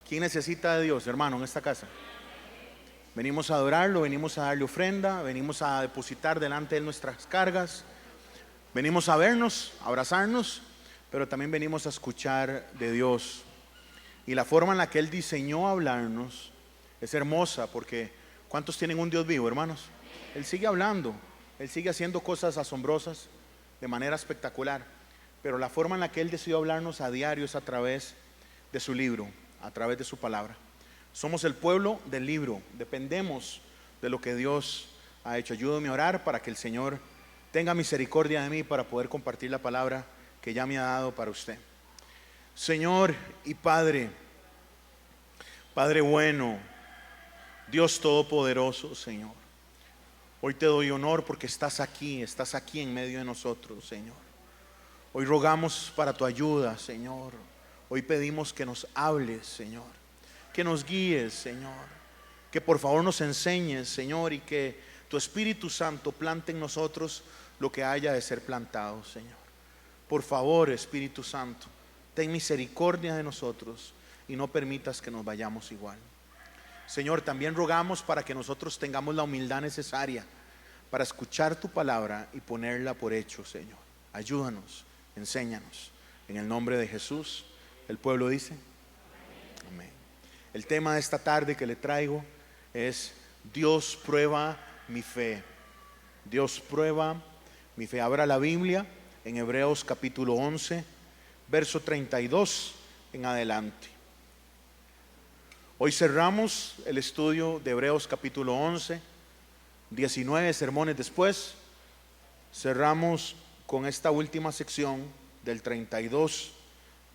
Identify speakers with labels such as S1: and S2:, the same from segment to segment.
S1: ¿Quién necesita de Dios, hermano, en esta casa? Venimos a adorarlo, venimos a darle ofrenda, venimos a depositar delante de él nuestras cargas, venimos a vernos, a abrazarnos, pero también venimos a escuchar de Dios. Y la forma en la que él diseñó hablarnos es hermosa, porque ¿cuántos tienen un Dios vivo, hermanos? Él sigue hablando, él sigue haciendo cosas asombrosas de manera espectacular, pero la forma en la que él decidió hablarnos a diario es a través de su libro, a través de su palabra. Somos el pueblo del libro, dependemos de lo que Dios ha hecho. Ayúdame a orar para que el Señor tenga misericordia de mí para poder compartir la palabra que ya me ha dado para usted. Señor y Padre, Padre bueno, Dios todopoderoso, Señor, hoy te doy honor porque estás aquí en medio de nosotros, Señor. Hoy rogamos para tu ayuda, Señor. Hoy pedimos que nos hables, Señor, que nos guíes, Señor, que por favor nos enseñes, Señor, y que tu Espíritu Santo plante en nosotros lo que haya de ser plantado, Señor. Por favor, Espíritu Santo, ten misericordia de nosotros y no permitas que nos vayamos igual. Señor, también rogamos para que nosotros tengamos la humildad necesaria para escuchar tu palabra y ponerla por hecho, Señor. Ayúdanos, enséñanos. En el nombre de Jesús, el pueblo dice amén. El tema de esta tarde que le traigo es Dios prueba mi fe. Dios prueba mi fe. Abra la Biblia en Hebreos capítulo 11, verso 32 en adelante. Hoy cerramos el estudio de Hebreos capítulo 11, 19 sermones después. Cerramos con esta última sección del 32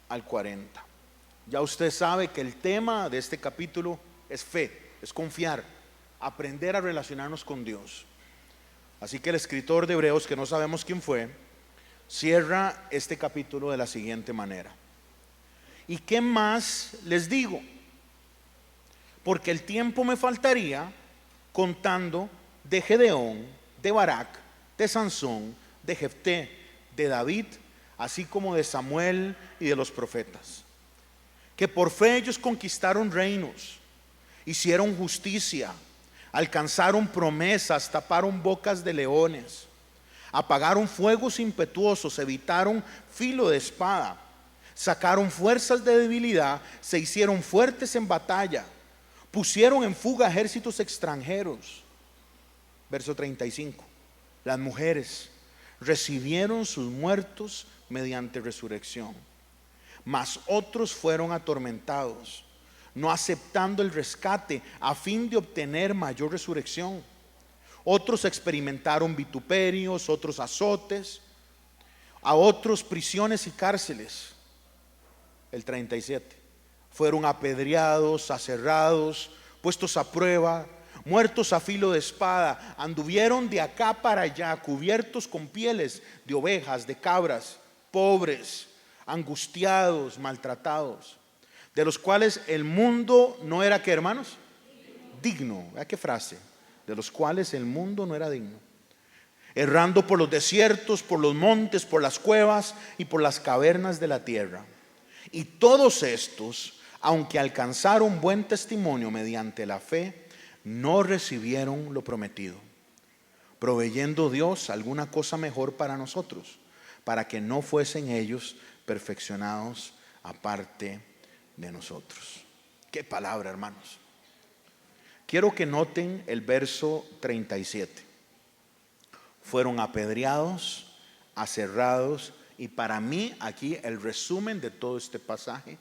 S1: al 40. Ya usted sabe que el tema de este capítulo es fe, es confiar, aprender a relacionarnos con Dios. Así que el escritor de Hebreos, que no sabemos quién fue, cierra este capítulo de la siguiente manera: ¿y qué más les digo? Porque el tiempo me faltaría contando de Gedeón, de Barak, de Sansón, de Jefté, de David, así como de Samuel y de los profetas, que por fe ellos conquistaron reinos, hicieron justicia, alcanzaron promesas, taparon bocas de leones, apagaron fuegos impetuosos, evitaron filo de espada, sacaron fuerzas de debilidad, se hicieron fuertes en batalla, pusieron en fuga ejércitos extranjeros. Verso 35. Las mujeres recibieron sus muertos mediante resurrección, mas otros fueron atormentados, no aceptando el rescate a fin de obtener mayor resurrección. Otros experimentaron vituperios, otros azotes, a otros prisiones y cárceles. El 37. Fueron apedreados, aserrados, puestos a prueba, muertos a filo de espada, anduvieron de acá para allá, cubiertos con pieles de ovejas, de cabras, pobres, angustiados, maltratados, de los cuales el mundo no era, ¿qué, hermanos? Digno. Vea qué frase: de los cuales el mundo no era digno. Errando por los desiertos, por los montes, por las cuevas y por las cavernas de la tierra. Y todos estos, aunque alcanzaron buen testimonio mediante la fe, no recibieron lo prometido, proveyendo Dios alguna cosa mejor para nosotros, para que no fuesen ellos perfeccionados aparte de nosotros. Qué palabra, hermanos. Quiero que noten el verso 37. Fueron apedreados, aserrados, y para mí aquí el resumen de todo este pasaje: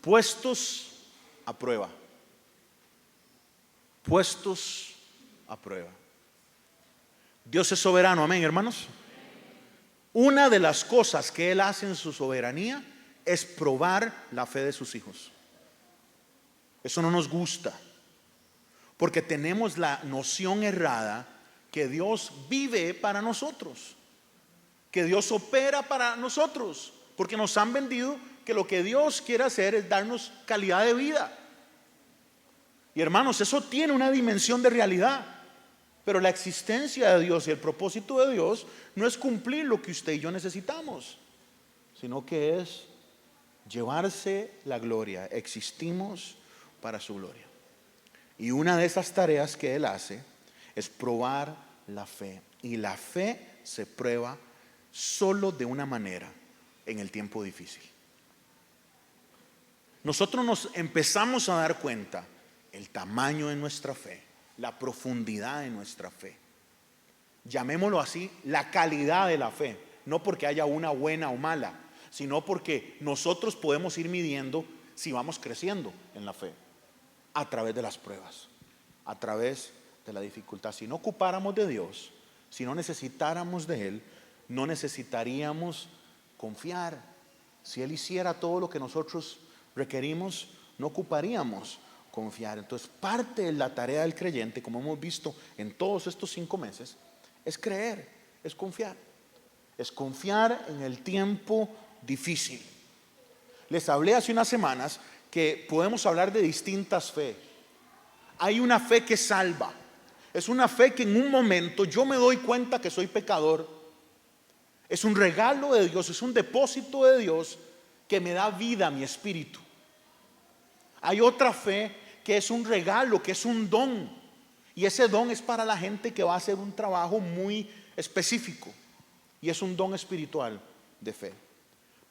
S1: puestos a prueba. Puestos a prueba. Dios es soberano, amén, hermanos. Una de las cosas que Él hace en su soberanía es probar la fe de sus hijos. Eso no nos gusta, porque tenemos la noción errada que Dios vive para nosotros, que Dios opera para nosotros, porque nos han vendido que lo que Dios quiere hacer es darnos calidad de vida. Y hermanos, eso tiene una dimensión de realidad, pero la existencia de Dios y el propósito de Dios no es cumplir lo que usted y yo necesitamos, sino que es llevarse la gloria. Existimos para su gloria. Y una de esas tareas que Él hace es probar la fe. Y la fe se prueba solo de una manera: en el tiempo difícil. Nosotros nos empezamos a dar cuenta el tamaño de nuestra fe, la profundidad de nuestra fe. Llamémoslo así, la calidad de la fe. No porque haya una buena o mala, sino porque nosotros podemos ir midiendo si vamos creciendo en la fe a través de las pruebas, a través de la dificultad. Si no ocupáramos de Dios, si no necesitáramos de Él, no necesitaríamos confiar. Si Él hiciera todo lo que nosotros requerimos, no ocuparíamos confiar. Entonces, parte de la tarea del creyente, como hemos visto en todos estos 5 meses, es creer, es confiar. Es confiar en el tiempo difícil. Les hablé hace unas semanas que podemos hablar de distintas fe. Hay una fe que salva. Es una fe que en un momento yo me doy cuenta que soy pecador. Es un regalo de Dios, es un depósito de Dios que me da vida a mi espíritu. Hay otra fe que es un regalo, que es un don. Y ese don es para la gente que va a hacer un trabajo muy específico. Y es un don espiritual de fe.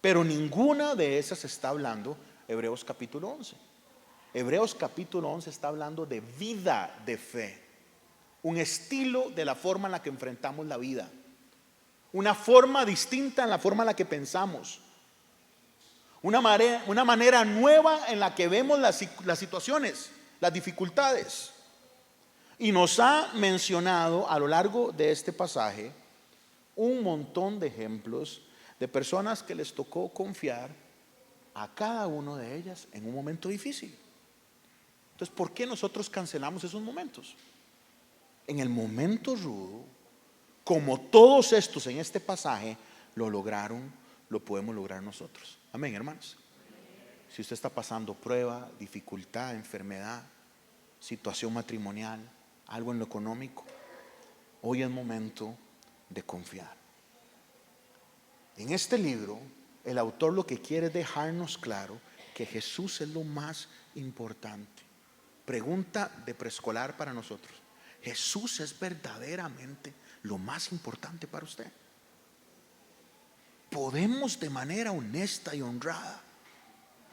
S1: Pero ninguna de esas está hablando Hebreos capítulo 11. Hebreos capítulo 11 está hablando de vida de fe. Un estilo de la forma en la que enfrentamos la vida. Una forma distinta en la forma en la que pensamos. Una manera nueva en la que vemos las situaciones, las dificultades. Y nos ha mencionado a lo largo de este pasaje un montón de ejemplos de personas que les tocó confiar a cada uno de ellas en un momento difícil. Entonces, ¿por qué nosotros cancelamos esos momentos? En el momento rudo, como todos estos en este pasaje lo lograron, lo podemos lograr nosotros. Amén, hermanos. Si usted está pasando prueba, dificultad, enfermedad, situación matrimonial, algo en lo económico, hoy es momento de confiar. En este libro, el autor lo que quiere es dejarnos claro que Jesús es lo más importante. Pregunta de preescolar para nosotros: ¿Jesús es verdaderamente lo más importante para usted? Podemos de manera honesta y honrada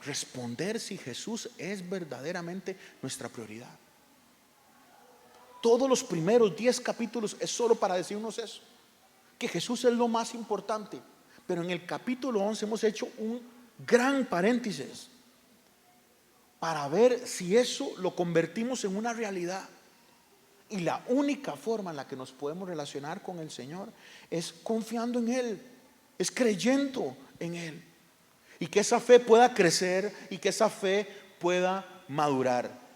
S1: responder si Jesús es verdaderamente nuestra prioridad. Todos los primeros 10 capítulos es solo para decirnos eso, que Jesús es lo más importante. Pero en el capítulo 11 hemos hecho un gran paréntesis para ver si eso lo convertimos en una realidad. Y la única forma en la que nos podemos relacionar con el Señor es confiando en Él, es creyendo en Él. Y que esa fe pueda crecer y que esa fe pueda madurar.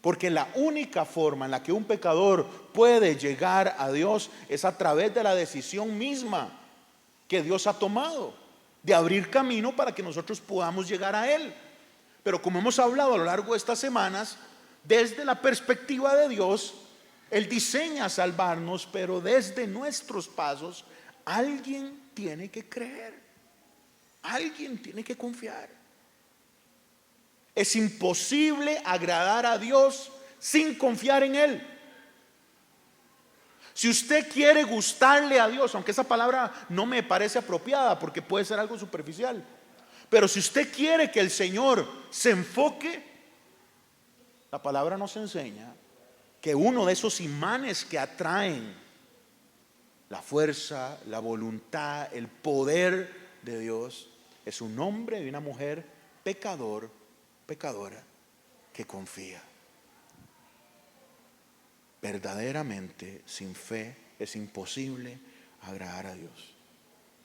S1: Porque la única forma en la que un pecador puede llegar a Dios es a través de la decisión misma que Dios ha tomado de abrir camino para que nosotros podamos llegar a Él. Pero como hemos hablado a lo largo de estas semanas, desde la perspectiva de Dios, Él diseña salvarnos, pero desde nuestros pasos, alguien tiene que creer, alguien tiene que confiar. Es imposible agradar a Dios sin confiar en Él. Si usted quiere gustarle a Dios, aunque esa palabra no me parece apropiada porque puede ser algo superficial, pero si usted quiere que el Señor se enfoque, la palabra nos enseña que uno de esos imanes que atraen la fuerza, la voluntad, el poder de Dios es un hombre y una mujer pecadora que confía. Verdaderamente, sin fe es imposible agradar a Dios.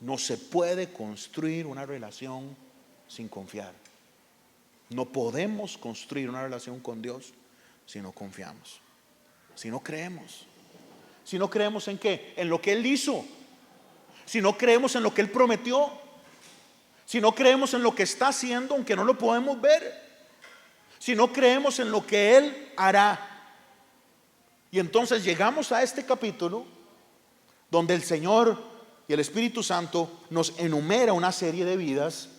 S1: No se puede construir una relación sin confiar. No podemos construir una relación con Dios si no confiamos, si no creemos. Si no creemos en qué, en lo que Él hizo. Si no creemos en lo que Él prometió. Si no creemos en lo que está haciendo, aunque no lo podemos ver. Si no creemos en lo que Él hará. Y entonces llegamos a este capítulo donde el Señor y el Espíritu Santo nos enumera una serie de vidas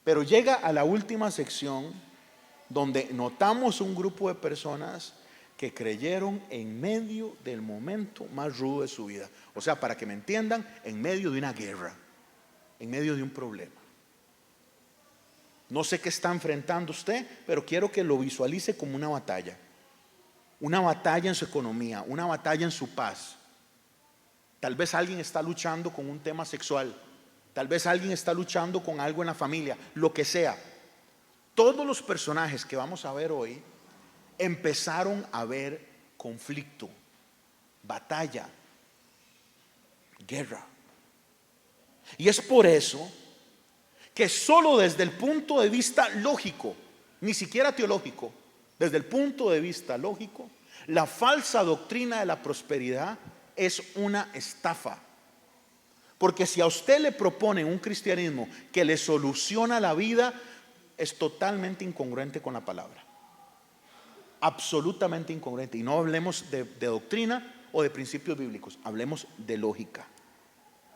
S1: Pero llega a la última sección donde notamos un grupo de personas que creyeron en medio del momento más rudo de su vida. O sea, para que me entiendan, en medio de una guerra, en medio de un problema. No sé qué está enfrentando usted, pero quiero que lo visualice como una batalla. Una batalla en su economía, una batalla en su paz. Tal vez alguien está luchando con un tema sexual. Tal vez alguien está luchando con algo en la familia, lo que sea. Todos los personajes que vamos a ver hoy empezaron a ver conflicto, batalla, guerra. Y es por eso que solo desde el punto de vista lógico, ni siquiera teológico, desde el punto de vista lógico, la falsa doctrina de la prosperidad es una estafa. Porque si a usted le proponen un cristianismo que le soluciona la vida, es totalmente incongruente con la palabra. Absolutamente incongruente. Y no hablemos de doctrina o de principios bíblicos, hablemos de lógica.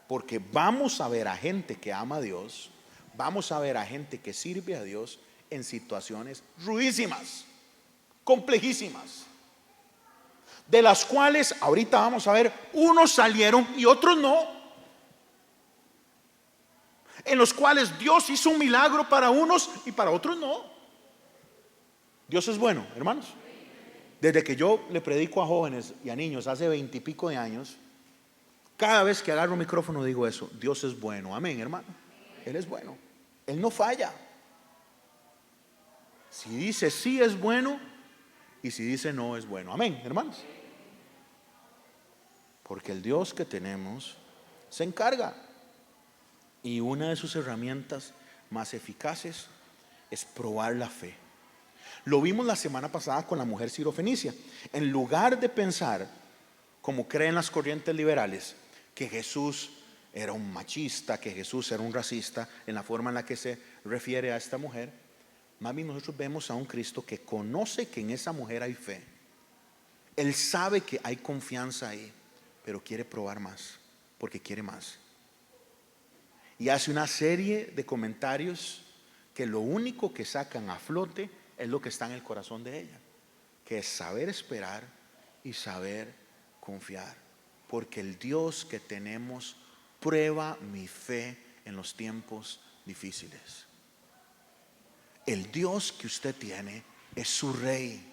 S1: Porque vamos a ver a gente que ama a Dios, vamos a ver a gente que sirve a Dios en situaciones rudísimas, complejísimas, de las cuales ahorita vamos a ver, unos salieron y otros no. En los cuales Dios hizo un milagro para unos y para otros no. Dios es bueno, hermanos. Desde que yo le predico a jóvenes y a niños hace 20 y pico de años, cada vez que agarro un micrófono digo eso: Dios es bueno. Amén, hermano. Él es bueno. Él no falla. Si dice sí es bueno, y si dice no es bueno. Amén, hermanos. Porque el Dios que tenemos se encarga. Y una de sus herramientas más eficaces es probar la fe. Lo vimos la semana pasada con la mujer sirofenicia. En lugar de pensar, como creen las corrientes liberales, que Jesús era un machista, que Jesús era un racista en la forma en la que se refiere a esta mujer, más bien nosotros vemos a un Cristo que conoce que en esa mujer hay fe. Él sabe que hay confianza ahí, pero quiere probar más, porque quiere más. Y hace una serie de comentarios que lo único que sacan a flote es lo que está en el corazón de ella, que es saber esperar y saber confiar. Porque el Dios que tenemos prueba mi fe en los tiempos difíciles. El Dios que usted tiene es su rey.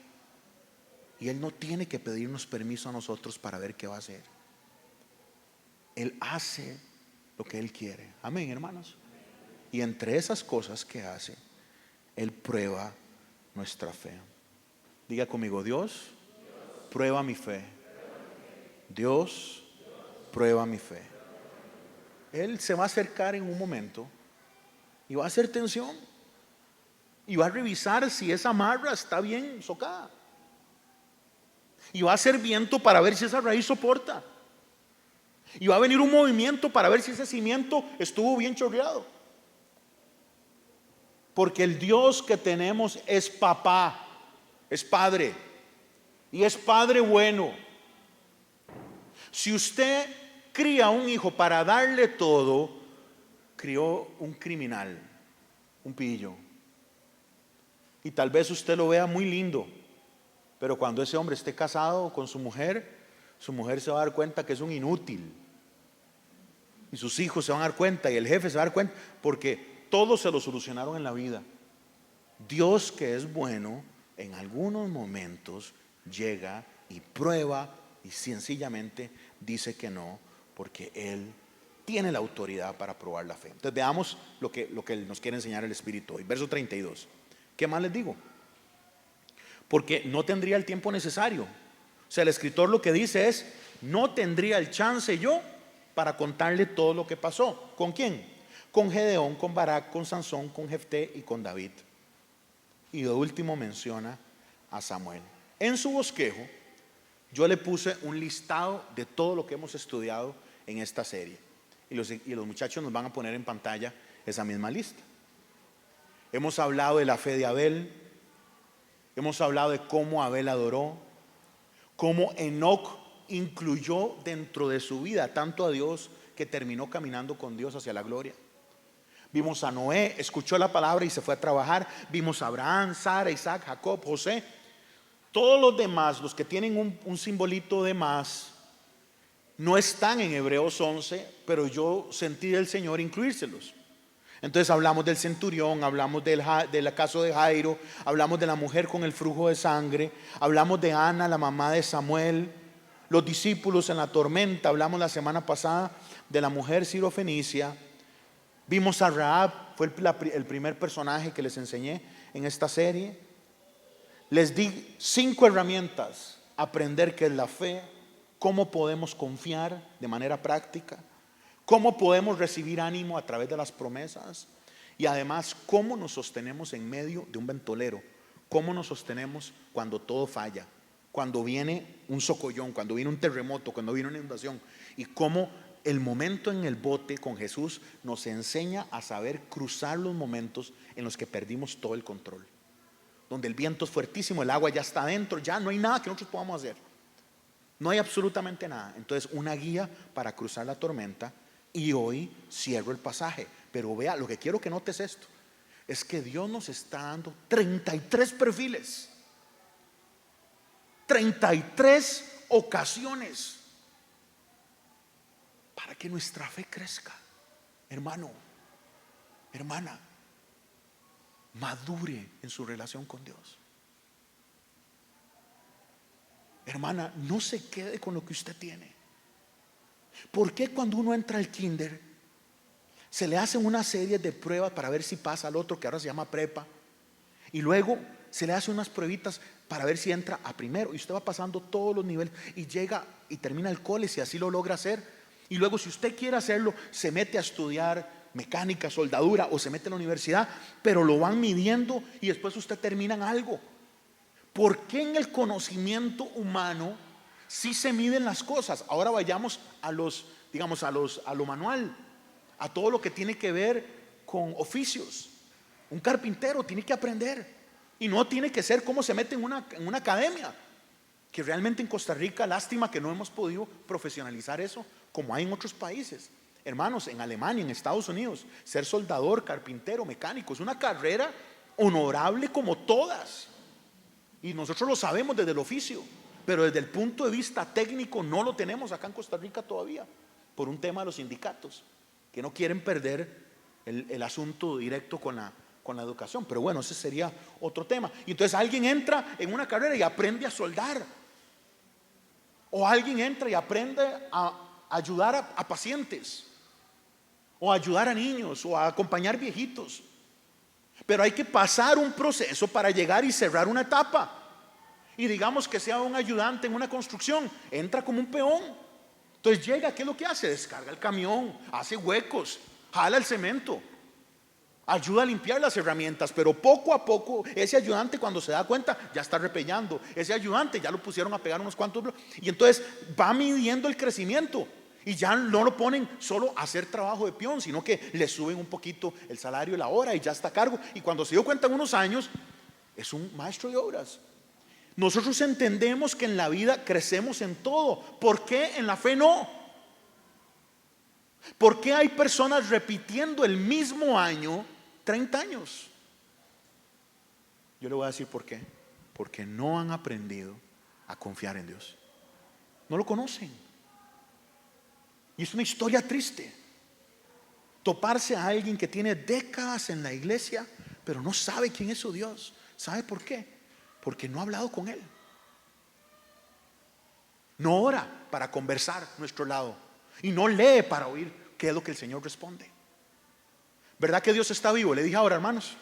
S1: Y Él no tiene que pedirnos permiso a nosotros para ver qué va a hacer. Él hace lo que Él quiere. Amén, hermanos. Y entre esas cosas que hace, Él prueba nuestra fe. Diga conmigo: Dios prueba mi fe. Dios prueba mi fe. Él se va a acercar en un momento y va a hacer tensión y va a revisar si esa amarra está bien socada, y va a hacer viento para ver si esa raíz soporta, y va a venir un movimiento para ver si ese cimiento estuvo bien chorreado. Porque el Dios que tenemos es papá, es padre, y es padre bueno. Si usted cría un hijo para darle todo, crió un criminal, un pillo. Y tal vez usted lo vea muy lindo, pero cuando ese hombre esté casado con su mujer se va a dar cuenta que es un inútil. Y sus hijos se van a dar cuenta, y el jefe se va a dar cuenta, porque todos se lo solucionaron en la vida. Dios, que es bueno, en algunos momentos llega y prueba y sencillamente dice que no, porque Él tiene la autoridad para probar la fe. Entonces veamos lo que nos quiere enseñar el Espíritu hoy. Verso 32. ¿Qué más les digo? Porque no tendría el tiempo necesario. O sea, el escritor lo que dice es: no tendría el chance yo para contarle todo lo que pasó. ¿Con quién? Con Gedeón, con Barak, con Sansón, con Jefté y con David. Y de último menciona a Samuel. En su bosquejo yo le puse un listado de todo lo que hemos estudiado en esta serie. Y los muchachos nos van a poner en pantalla esa misma lista. Hemos hablado de la fe de Abel. Hemos hablado de cómo Abel adoró, cómo Enoc incluyó dentro de su vida tanto a Dios que terminó caminando con Dios hacia la gloria. Vimos a Noé, escuchó la palabra y se fue a trabajar. Vimos a Abraham, Sara, Isaac, Jacob, José. Todos los demás, los que tienen un simbolito de más, no están en Hebreos 11, pero yo sentí del Señor incluírselos. Entonces hablamos del centurión, hablamos del caso de Jairo, hablamos de la mujer con el flujo de sangre, hablamos de Ana, la mamá de Samuel, los discípulos en la tormenta, hablamos la semana pasada de la mujer sirofenicia. Vimos a Rahab, fue el primer personaje que les enseñé en esta serie. Les di 5 herramientas: aprender qué es la fe, cómo podemos confiar de manera práctica, cómo podemos recibir ánimo a través de las promesas, y además cómo nos sostenemos en medio de un ventolero, cómo nos sostenemos cuando todo falla, cuando viene un socollón, cuando viene un terremoto, cuando viene una inundación, y cómo el momento en el bote con Jesús nos enseña a saber cruzar los momentos en los que perdimos todo el control, donde el viento es fuertísimo, el agua ya está adentro, ya no hay nada que nosotros podamos hacer, no hay absolutamente nada. Entonces, una guía para cruzar la tormenta. Y hoy cierro el pasaje, pero vea, lo que quiero que notes esto es que Dios nos está dando 33 perfiles, 33 ocasiones para que nuestra fe crezca. Hermano, hermana, madure en su relación con Dios. Hermana, no se quede con lo que usted tiene. ¿Por qué cuando uno entra al kinder se le hacen una serie de pruebas para ver si pasa al otro, que ahora se llama prepa, y luego se le hace unas pruebitas para ver si entra a primero, y usted va pasando todos los niveles y llega y termina el cole si así lo logra hacer, y luego si usted quiere hacerlo se mete a estudiar mecánica, soldadura, o se mete a la universidad, pero lo van midiendo y después usted termina en algo? ¿Por qué en el conocimiento humano sí se miden las cosas? Ahora vayamos a lo manual, a todo lo que tiene que ver con oficios. Un carpintero tiene que aprender, y no tiene que ser como se mete en una academia, que realmente en Costa Rica, lástima que no hemos podido profesionalizar eso como hay en otros países. Hermanos, en Alemania, en Estados Unidos, ser soldador, carpintero, mecánico es una carrera honorable como todas, y nosotros lo sabemos desde el oficio. Pero desde el punto de vista técnico no lo tenemos acá en Costa Rica todavía, por un tema de los sindicatos, que no quieren perder el asunto directo con la educación. Pero bueno, ese sería otro tema. Y entonces alguien entra en una carrera y aprende a soldar, o alguien entra y aprende a ayudar a pacientes, o a ayudar a niños, o a acompañar viejitos. Pero hay que pasar un proceso para llegar y cerrar una etapa. Y digamos que sea un ayudante en una construcción, entra como un peón. Entonces llega, ¿qué es lo que hace? Descarga el camión, hace huecos, jala el cemento, ayuda a limpiar las herramientas. Pero poco a poco ese ayudante, cuando se da cuenta, ya está repellando. Ese ayudante ya lo pusieron a pegar unos cuantos bloques, y entonces va midiendo el crecimiento. Y ya no lo ponen solo a hacer trabajo de peón, sino que le suben un poquito el salario, la hora, y ya está a cargo. Y cuando se dio cuenta en unos años, es un maestro de obras. Nosotros entendemos que en la vida crecemos en todo. ¿Por qué en la fe no? ¿Por qué hay personas repitiendo el mismo año 30 años? Yo le voy a decir por qué. Porque no han aprendido a confiar en Dios. No lo conocen. Y es una historia triste toparse a alguien que tiene décadas en la iglesia, pero no sabe quién es su Dios. ¿Sabe por qué? Porque no ha hablado con Él. No ora para conversar a nuestro lado, y no lee para oír qué es lo que el Señor responde. ¿Verdad que Dios está vivo? Le dije ahora, hermanos,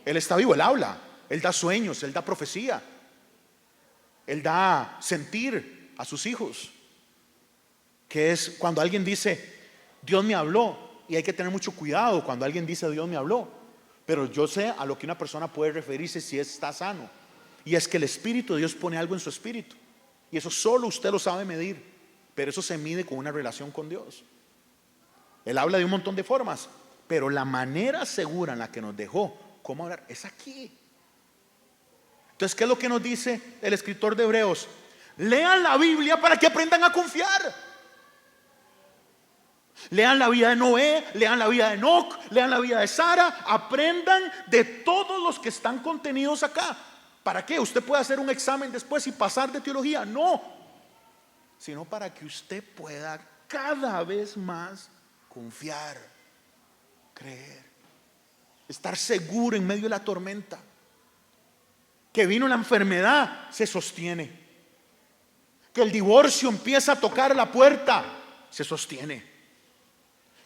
S1: Él está vivo, Él habla, Él da sueños, Él da profecía, Él da sentir a sus hijos. Que es cuando alguien dice Dios me habló, y hay que tener mucho cuidado cuando alguien dice Dios me habló. Pero yo sé a lo que una persona puede referirse si está sano, y es que el Espíritu de Dios pone algo en su espíritu, y eso solo usted lo sabe medir, pero eso se mide con una relación con Dios. Él habla de un montón de formas, pero la manera segura en la que nos dejó cómo hablar es aquí. Entonces, ¿qué es lo que nos dice el escritor de Hebreos? Lean la Biblia para que aprendan a confiar. Lean la vida de Noé, lean la vida de Enoc, lean la vida de Sara. Aprendan de todos los que están contenidos acá. ¿Para qué? Usted puede hacer un examen después y pasar de teología. No, sino para que usted pueda cada vez más confiar, creer, estar seguro en medio de la tormenta. Que vino la enfermedad, se sostiene. Que el divorcio empieza a tocar la puerta, se sostiene.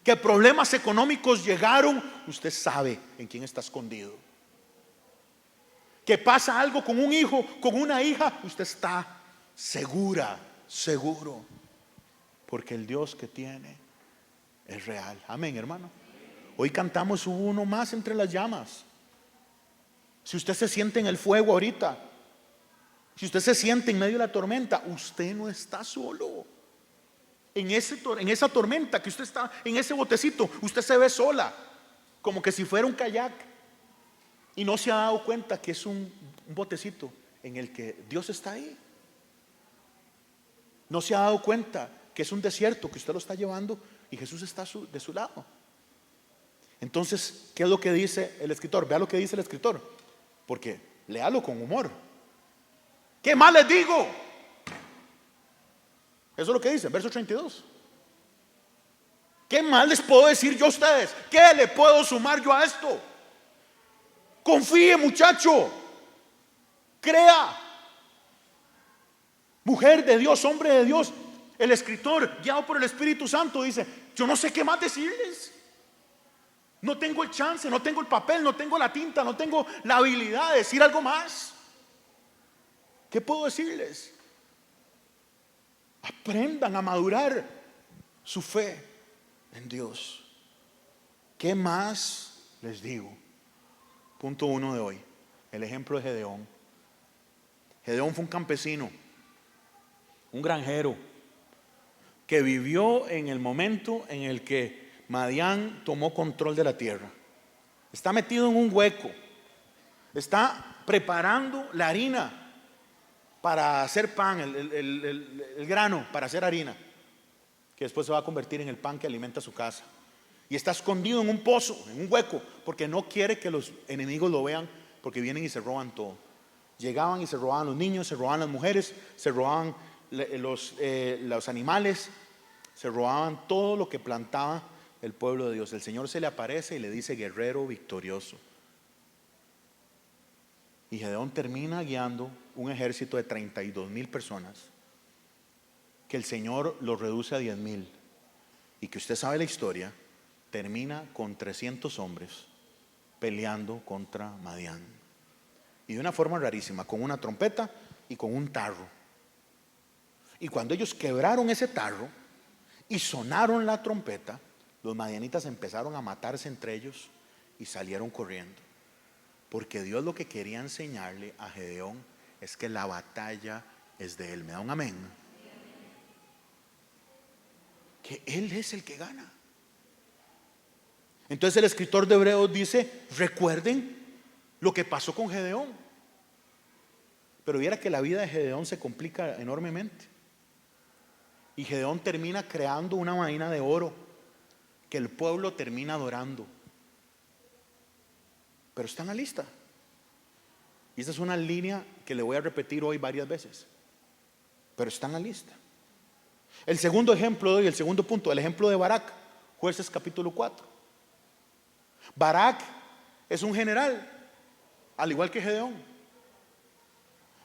S1: Que problemas económicos llegaron, usted sabe en quién está escondido. Que pasa algo con un hijo, con una hija, usted está seguro, porque el Dios que tiene es real. Amén, hermano. Hoy cantamos Hubo uno más entre las llamas. Si usted se siente en el fuego ahorita, si usted se siente en medio de la tormenta, usted no está solo. En esa tormenta que usted está, en ese botecito, usted se ve sola, como que si fuera un kayak, y no se ha dado cuenta que es un botecito en el que Dios está ahí. No se ha dado cuenta que es un desierto que usted lo está llevando y Jesús está de su lado. Entonces, ¿qué es lo que dice el escritor? Vea lo que dice el escritor, porque léalo con humor. ¿Qué más les digo? Eso es lo que dice, verso 32. ¿Qué más les puedo decir yo a ustedes? ¿Qué le puedo sumar yo a esto? Confíe, muchacho. Crea. Mujer de Dios, hombre de Dios. El escritor, guiado por el Espíritu Santo, dice: yo no sé qué más decirles. No tengo el chance, no tengo el papel, no tengo la tinta, no tengo la habilidad de decir algo más. ¿Qué puedo decirles? Aprendan a madurar su fe en Dios. ¿Qué más les digo? Punto 1 de hoy, el ejemplo de Gedeón. Gedeón fue un campesino, un granjero, que vivió en el momento en el que Madián tomó control de la tierra. Está metido en un hueco, está preparando la harina para hacer pan, el grano para hacer harina, que después se va a convertir en el pan que alimenta su casa. Y está escondido en un pozo, en un hueco, porque no quiere que los enemigos lo vean, porque vienen y se roban todo. Llegaban y se robaban los niños, se robaban las mujeres, se robaban los animales, se robaban todo lo que plantaba el pueblo de Dios. El Señor se le aparece y le dice: guerrero victorioso. Y Gedeón termina guiando un ejército de 32,000 personas, que el Señor los reduce a 10,000, y que usted sabe la historia, termina con 300 hombres peleando contra Madián. Y de una forma rarísima, con una trompeta y con un tarro. Y cuando ellos quebraron ese tarro y sonaron la trompeta, los madianitas empezaron a matarse entre ellos y salieron corriendo. Porque Dios lo que quería enseñarle a Gedeón es que la batalla es de él. ¿Me da un amén? Que él es el que gana. Entonces el escritor de Hebreos dice: recuerden lo que pasó con Gedeón. Pero viera que la vida de Gedeón se complica enormemente. Y Gedeón termina creando una vaina de oro que el pueblo termina adorando. Pero está en la lista. Y esa es una línea que le voy a repetir hoy varias veces. Pero está en la lista. El segundo ejemplo de hoy, el segundo punto, el ejemplo de Barak, Jueces capítulo 4. Barak es un general, al igual que Gedeón.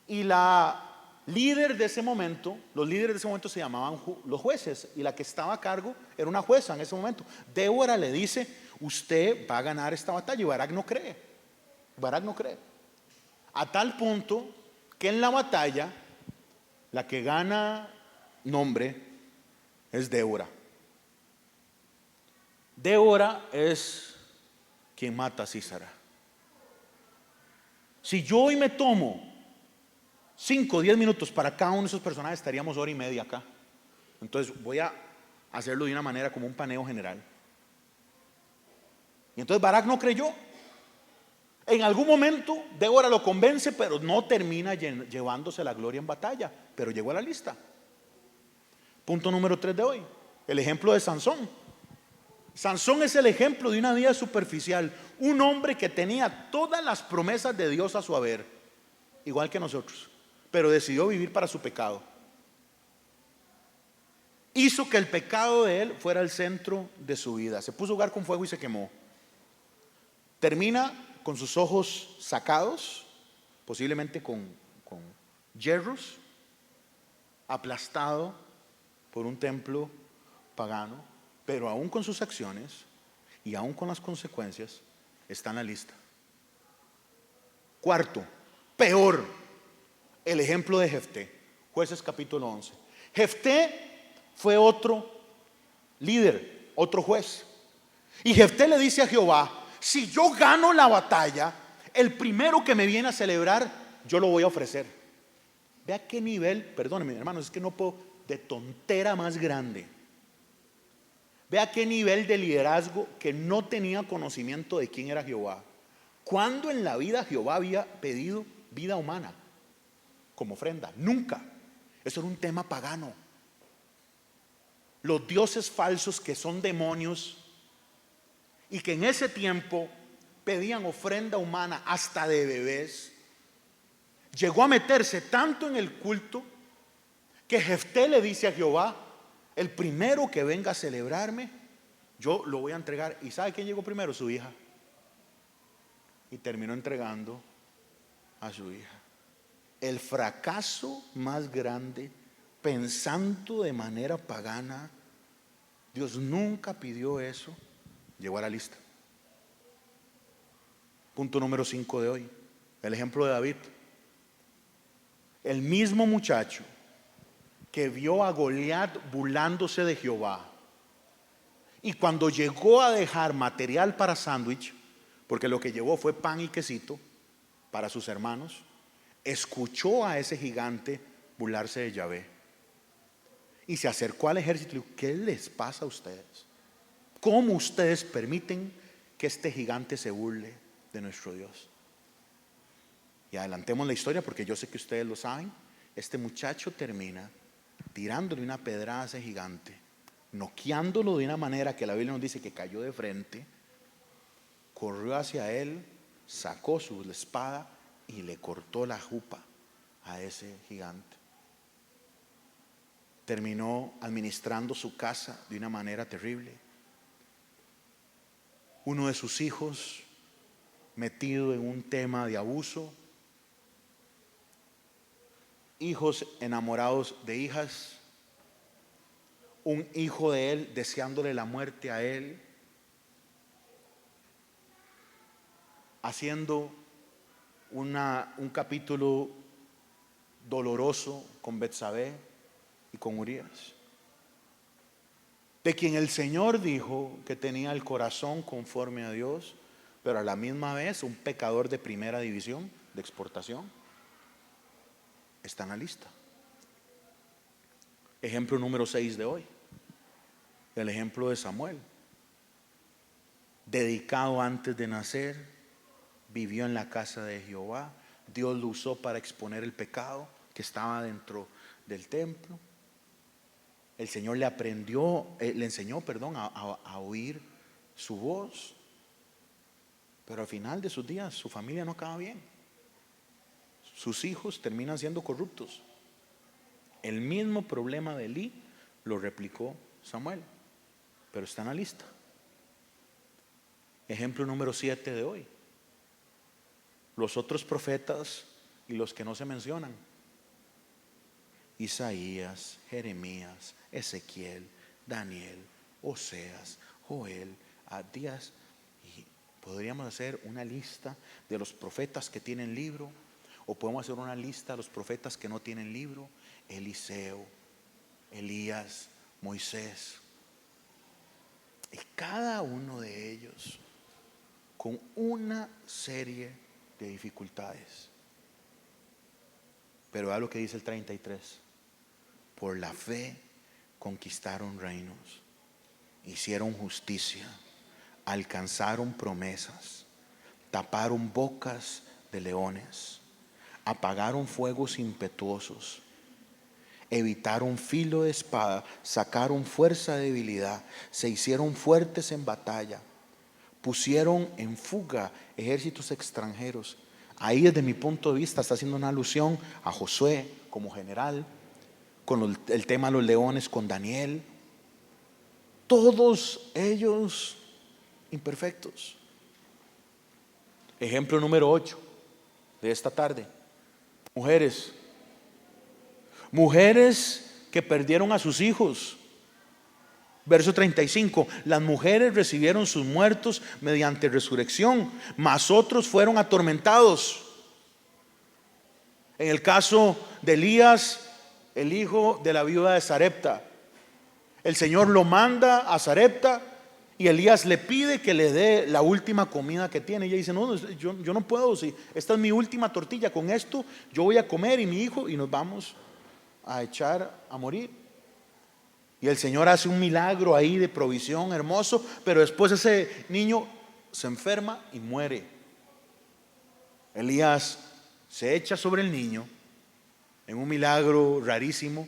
S1: Y la líder de ese momento, los líderes de ese momento se llamaban los jueces, y la que estaba a cargo era una jueza en ese momento. Débora le dice: usted va a ganar esta batalla. Y Barak no cree. Barak no cree. A tal punto que en la batalla la que gana nombre es Débora. Débora es quien mata a Sísara. Si yo hoy me tomo 5 o 10 minutos para cada uno de esos personajes, estaríamos hora y media acá. Entonces voy a hacerlo de una manera como un paneo general. Y entonces Barak no creyó. En algún momento Débora lo convence, pero no termina llevándose la gloria en batalla, pero llegó a la lista. Punto número 3 de hoy, el ejemplo de Sansón. Sansón es el ejemplo de una vida superficial, un hombre que tenía todas las promesas de Dios a su haber, igual que nosotros, pero decidió vivir para su pecado. Hizo que el pecado de él fuera el centro de su vida. Se puso a jugar con fuego y se quemó. Termina con sus ojos sacados, posiblemente con hierros, aplastado por un templo pagano, pero aún con sus acciones y aún con las consecuencias está en la lista. Cuarto, peor, el ejemplo de Jefté. Jueces capítulo 11. Jefté fue otro líder, otro juez. Y Jefté le dice a Jehová: si yo gano la batalla, el primero que me viene a celebrar, yo lo voy a ofrecer. Vea qué nivel, perdónenme hermanos, es que no puedo, de tontera más grande. Vea qué nivel de liderazgo, que no tenía conocimiento de quién era Jehová. ¿Cuándo en la vida Jehová había pedido vida humana como ofrenda? Nunca. Eso era un tema pagano. Los dioses falsos, que son demonios, y que en ese tiempo pedían ofrenda humana hasta de bebés, llegó a meterse tanto en el culto que Jefté le dice a Jehová: el primero que venga a celebrarme, yo lo voy a entregar. ¿Y sabe quién llegó primero? Su hija. Y terminó entregando a su hija. El fracaso más grande, pensando de manera pagana. Dios nunca pidió eso. Llegó a la lista. Punto número 5 de hoy, el ejemplo de David. El mismo muchacho que vio a Goliat burlándose de Jehová, y cuando llegó a dejar material para sándwich, porque lo que llevó fue pan y quesito para sus hermanos, escuchó a ese gigante burlarse de Yahvé y se acercó al ejército y dijo: ¿qué les pasa a ustedes? ¿Cómo ustedes permiten que este gigante se burle de nuestro Dios? Y adelantemos la historia, porque yo sé que ustedes lo saben. Este muchacho termina tirándole una pedrada a ese gigante, noqueándolo de una manera que la Biblia nos dice que cayó de frente. Corrió hacia él, sacó su espada y le cortó la jupa a ese gigante. Terminó administrando su casa de una manera terrible. Uno de sus hijos metido en un tema de abuso, hijos enamorados de hijas, un hijo de él deseándole la muerte a él, haciendo un capítulo doloroso con Betsabé y con Urías, de quien el Señor dijo que tenía el corazón conforme a Dios, pero a la misma vez un pecador de primera división, de exportación. Está en la lista. Ejemplo número 6 de hoy, el ejemplo de Samuel. Dedicado antes de nacer, vivió en la casa de Jehová. Dios lo usó para exponer el pecado que estaba dentro del templo. El Señor le enseñó a oír su voz. Pero al final de sus días su familia no acaba bien. Sus hijos terminan siendo corruptos. El mismo problema de Elí lo replicó Samuel, pero está en la lista. Ejemplo número 7 de hoy. Los otros profetas y los que no se mencionan: Isaías, Jeremías, Ezequiel, Daniel, Oseas, Joel, Abdías. Y podríamos hacer una lista de los profetas que tienen libro, o podemos hacer una lista de los profetas que no tienen libro: Eliseo, Elías, Moisés. Y cada uno de ellos con una serie de dificultades. Pero vea lo que dice el 33: por la fe conquistaron reinos, hicieron justicia, alcanzaron promesas, taparon bocas de leones, apagaron fuegos impetuosos, evitaron filo de espada, sacaron fuerza de debilidad, se hicieron fuertes en batalla, pusieron en fuga ejércitos extranjeros. Ahí, desde mi punto de vista, está haciendo una alusión a Josué como general, con el tema de los leones, con Daniel. Todos ellos imperfectos. Ejemplo número 8 de esta tarde. Mujeres que perdieron a sus hijos. Verso 35, las mujeres recibieron sus muertos mediante resurrección, mas otros fueron atormentados. En el caso de Elías, el hijo de la viuda de Sarepta, el Señor lo manda a Sarepta y Elías le pide que le dé la última comida que tiene. Y ella dice, no, yo no puedo, si esta es mi última tortilla, con esto yo voy a comer y mi hijo, y nos vamos a echar a morir. Y el Señor hace un milagro ahí de provisión hermoso, pero después ese niño se enferma y muere. Elías se echa sobre el niño en un milagro rarísimo,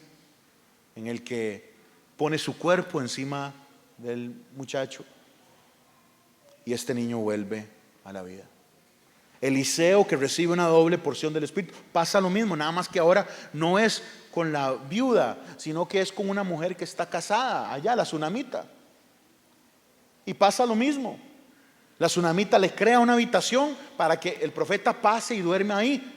S1: en el que pone su cuerpo encima del muchacho y este niño vuelve a la vida. Eliseo, que recibe una doble porción del Espíritu, pasa lo mismo, nada más que ahora no es con la viuda, sino que es con una mujer que está casada allá, la sunamita. Y pasa lo mismo. La sunamita le crea una habitación para que el profeta pase y duerme ahí.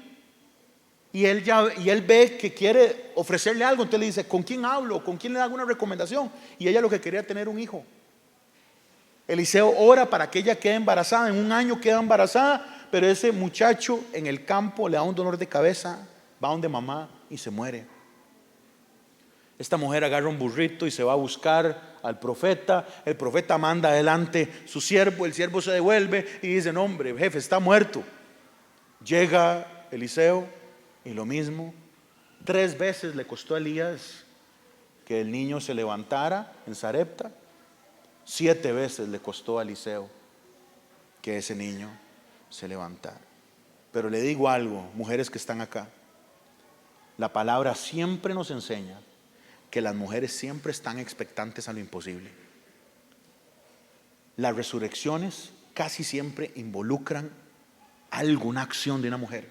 S1: Y él ve que quiere ofrecerle algo, entonces le dice, ¿con quién hablo? ¿Con quién le hago una recomendación? Y ella lo que quería tener un hijo. Eliseo ora para que ella quede embarazada. En un año queda embarazada, pero ese muchacho en el campo le da un dolor de cabeza, va donde mamá y se muere. Esta mujer agarra un burrito y se va a buscar al profeta. El profeta manda adelante su siervo, el siervo se devuelve y dice, no hombre, jefe, está muerto. Llega Eliseo y lo mismo. 3 veces le costó a Elías que el niño se levantara en Sarepta. 7 veces le costó a Eliseo que ese niño se levantara. Pero le digo algo, mujeres que están acá, la palabra siempre nos enseña que las mujeres siempre están expectantes a lo imposible. Las resurrecciones casi siempre involucran alguna acción de una mujer.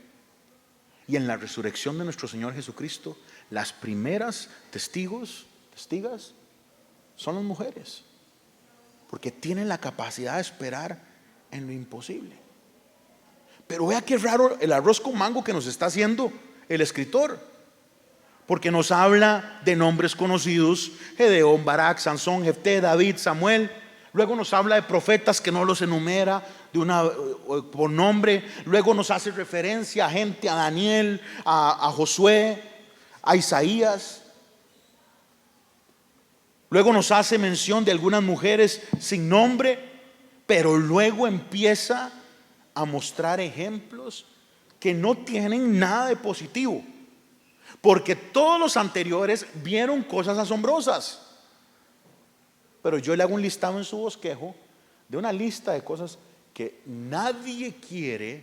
S1: Y en la resurrección de nuestro Señor Jesucristo, las primeras testigas son las mujeres, porque tienen la capacidad de esperar en lo imposible. Pero vea qué raro el arroz con mango que nos está haciendo el escritor, porque nos habla de nombres conocidos: Gedeón, Barak, Sansón, Jefté, David, Samuel. Luego nos habla de profetas que no los enumera por nombre. Luego nos hace referencia a gente, a Daniel, a Josué, a Isaías. Luego nos hace mención de algunas mujeres sin nombre, pero luego empieza a mostrar ejemplos que no tienen nada de positivo, porque todos los anteriores vieron cosas asombrosas. Pero yo le hago un listado en su bosquejo de una lista de cosas que nadie quiere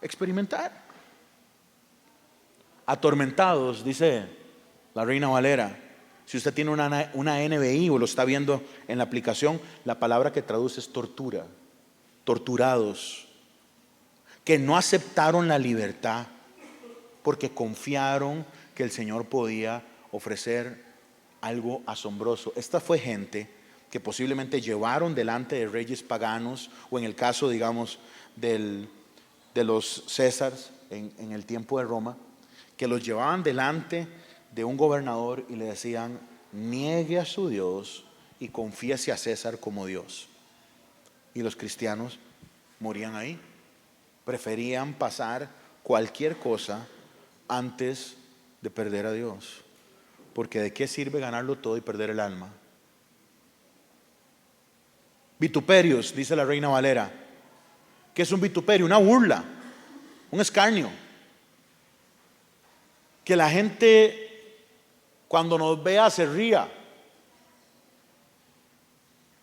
S1: experimentar. Atormentados, dice la Reina Valera. Si usted tiene una NBI o lo está viendo en la aplicación, la palabra que traduce es tortura. Torturados, que no aceptaron la libertad porque confiaron que el Señor podía ofrecer algo asombroso. Esta fue gente que posiblemente llevaron delante de reyes paganos, o en el caso, digamos, de los Césares en el tiempo de Roma, que los llevaban delante de un gobernador y le decían: niegue a su Dios y confíese a César como Dios. Y los cristianos morían ahí. Preferían pasar cualquier cosa antes de perder a Dios, porque ¿de qué sirve ganarlo todo y perder el alma? Vituperios, dice la Reina Valera. ¿Qué es un vituperio? Una burla, un escarnio. Que la gente cuando nos vea se ría.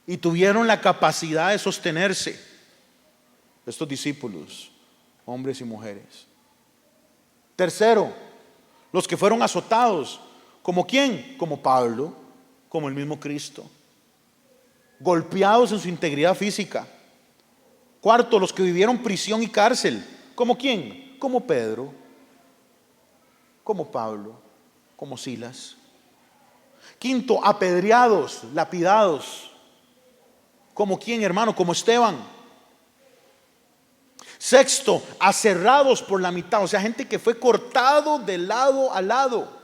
S1: Y tuvieron la capacidad de sostenerse estos discípulos, hombres y mujeres. Tercero, Los que fueron azotados, ¿como quién? Como Pablo, como el mismo Cristo. Golpeados en su integridad física. Cuarto, los que vivieron prisión y cárcel, ¿como quién? Como Pedro, como Pablo, como Silas. Quinto, apedreados, lapidados, ¿como quién, hermano? Como Esteban. Sexto, aserrados por la mitad, o sea, gente que fue cortado de lado a lado.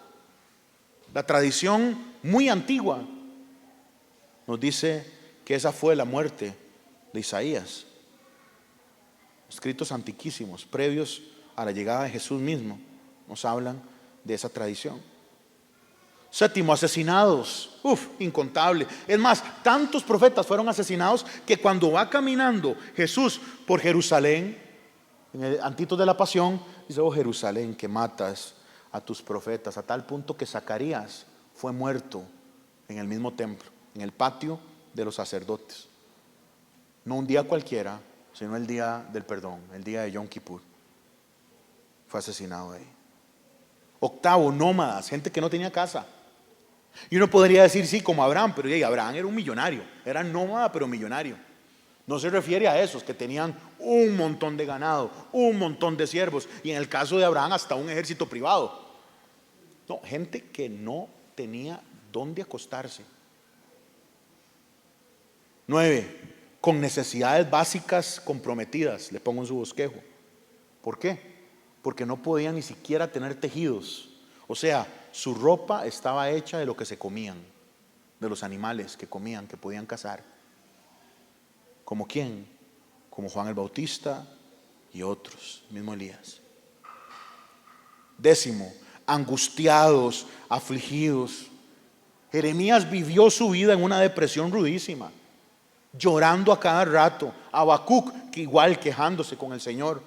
S1: La tradición muy antigua nos dice que esa fue la muerte de Isaías. Escritos antiquísimos, previos a la llegada de Jesús mismo, nos hablan de esa tradición. Séptimo, asesinados, incontable. Es más, tantos profetas fueron asesinados que cuando va caminando Jesús por Jerusalén, en el antito de la pasión, dice: oh Jerusalén, que matas a tus profetas, a tal punto que Zacarías fue muerto en el mismo templo, en el patio de los sacerdotes. No un día cualquiera, sino el día del perdón, el día de Yom Kippur. Fue asesinado ahí. Octavo, nómadas, gente que no tenía casa. Y uno podría decir, sí, como Abraham, pero Abraham era un millonario, era nómada pero millonario. No se refiere a esos que tenían un montón de ganado, un montón de siervos, y en el caso de Abraham hasta un ejército privado. No, gente que no tenía dónde acostarse. 9, con necesidades básicas comprometidas, le pongo en su bosquejo. ¿Por qué? Porque no podían ni siquiera tener tejidos. O sea, su ropa estaba hecha de lo que se comían, de los animales que comían, que podían cazar. ¿Como quién? Como Juan el Bautista y otros, mismo Elías. 10, angustiados, afligidos. Jeremías vivió su vida en una depresión rudísima, llorando a cada rato. Habacuc, que igual quejándose con el Señor,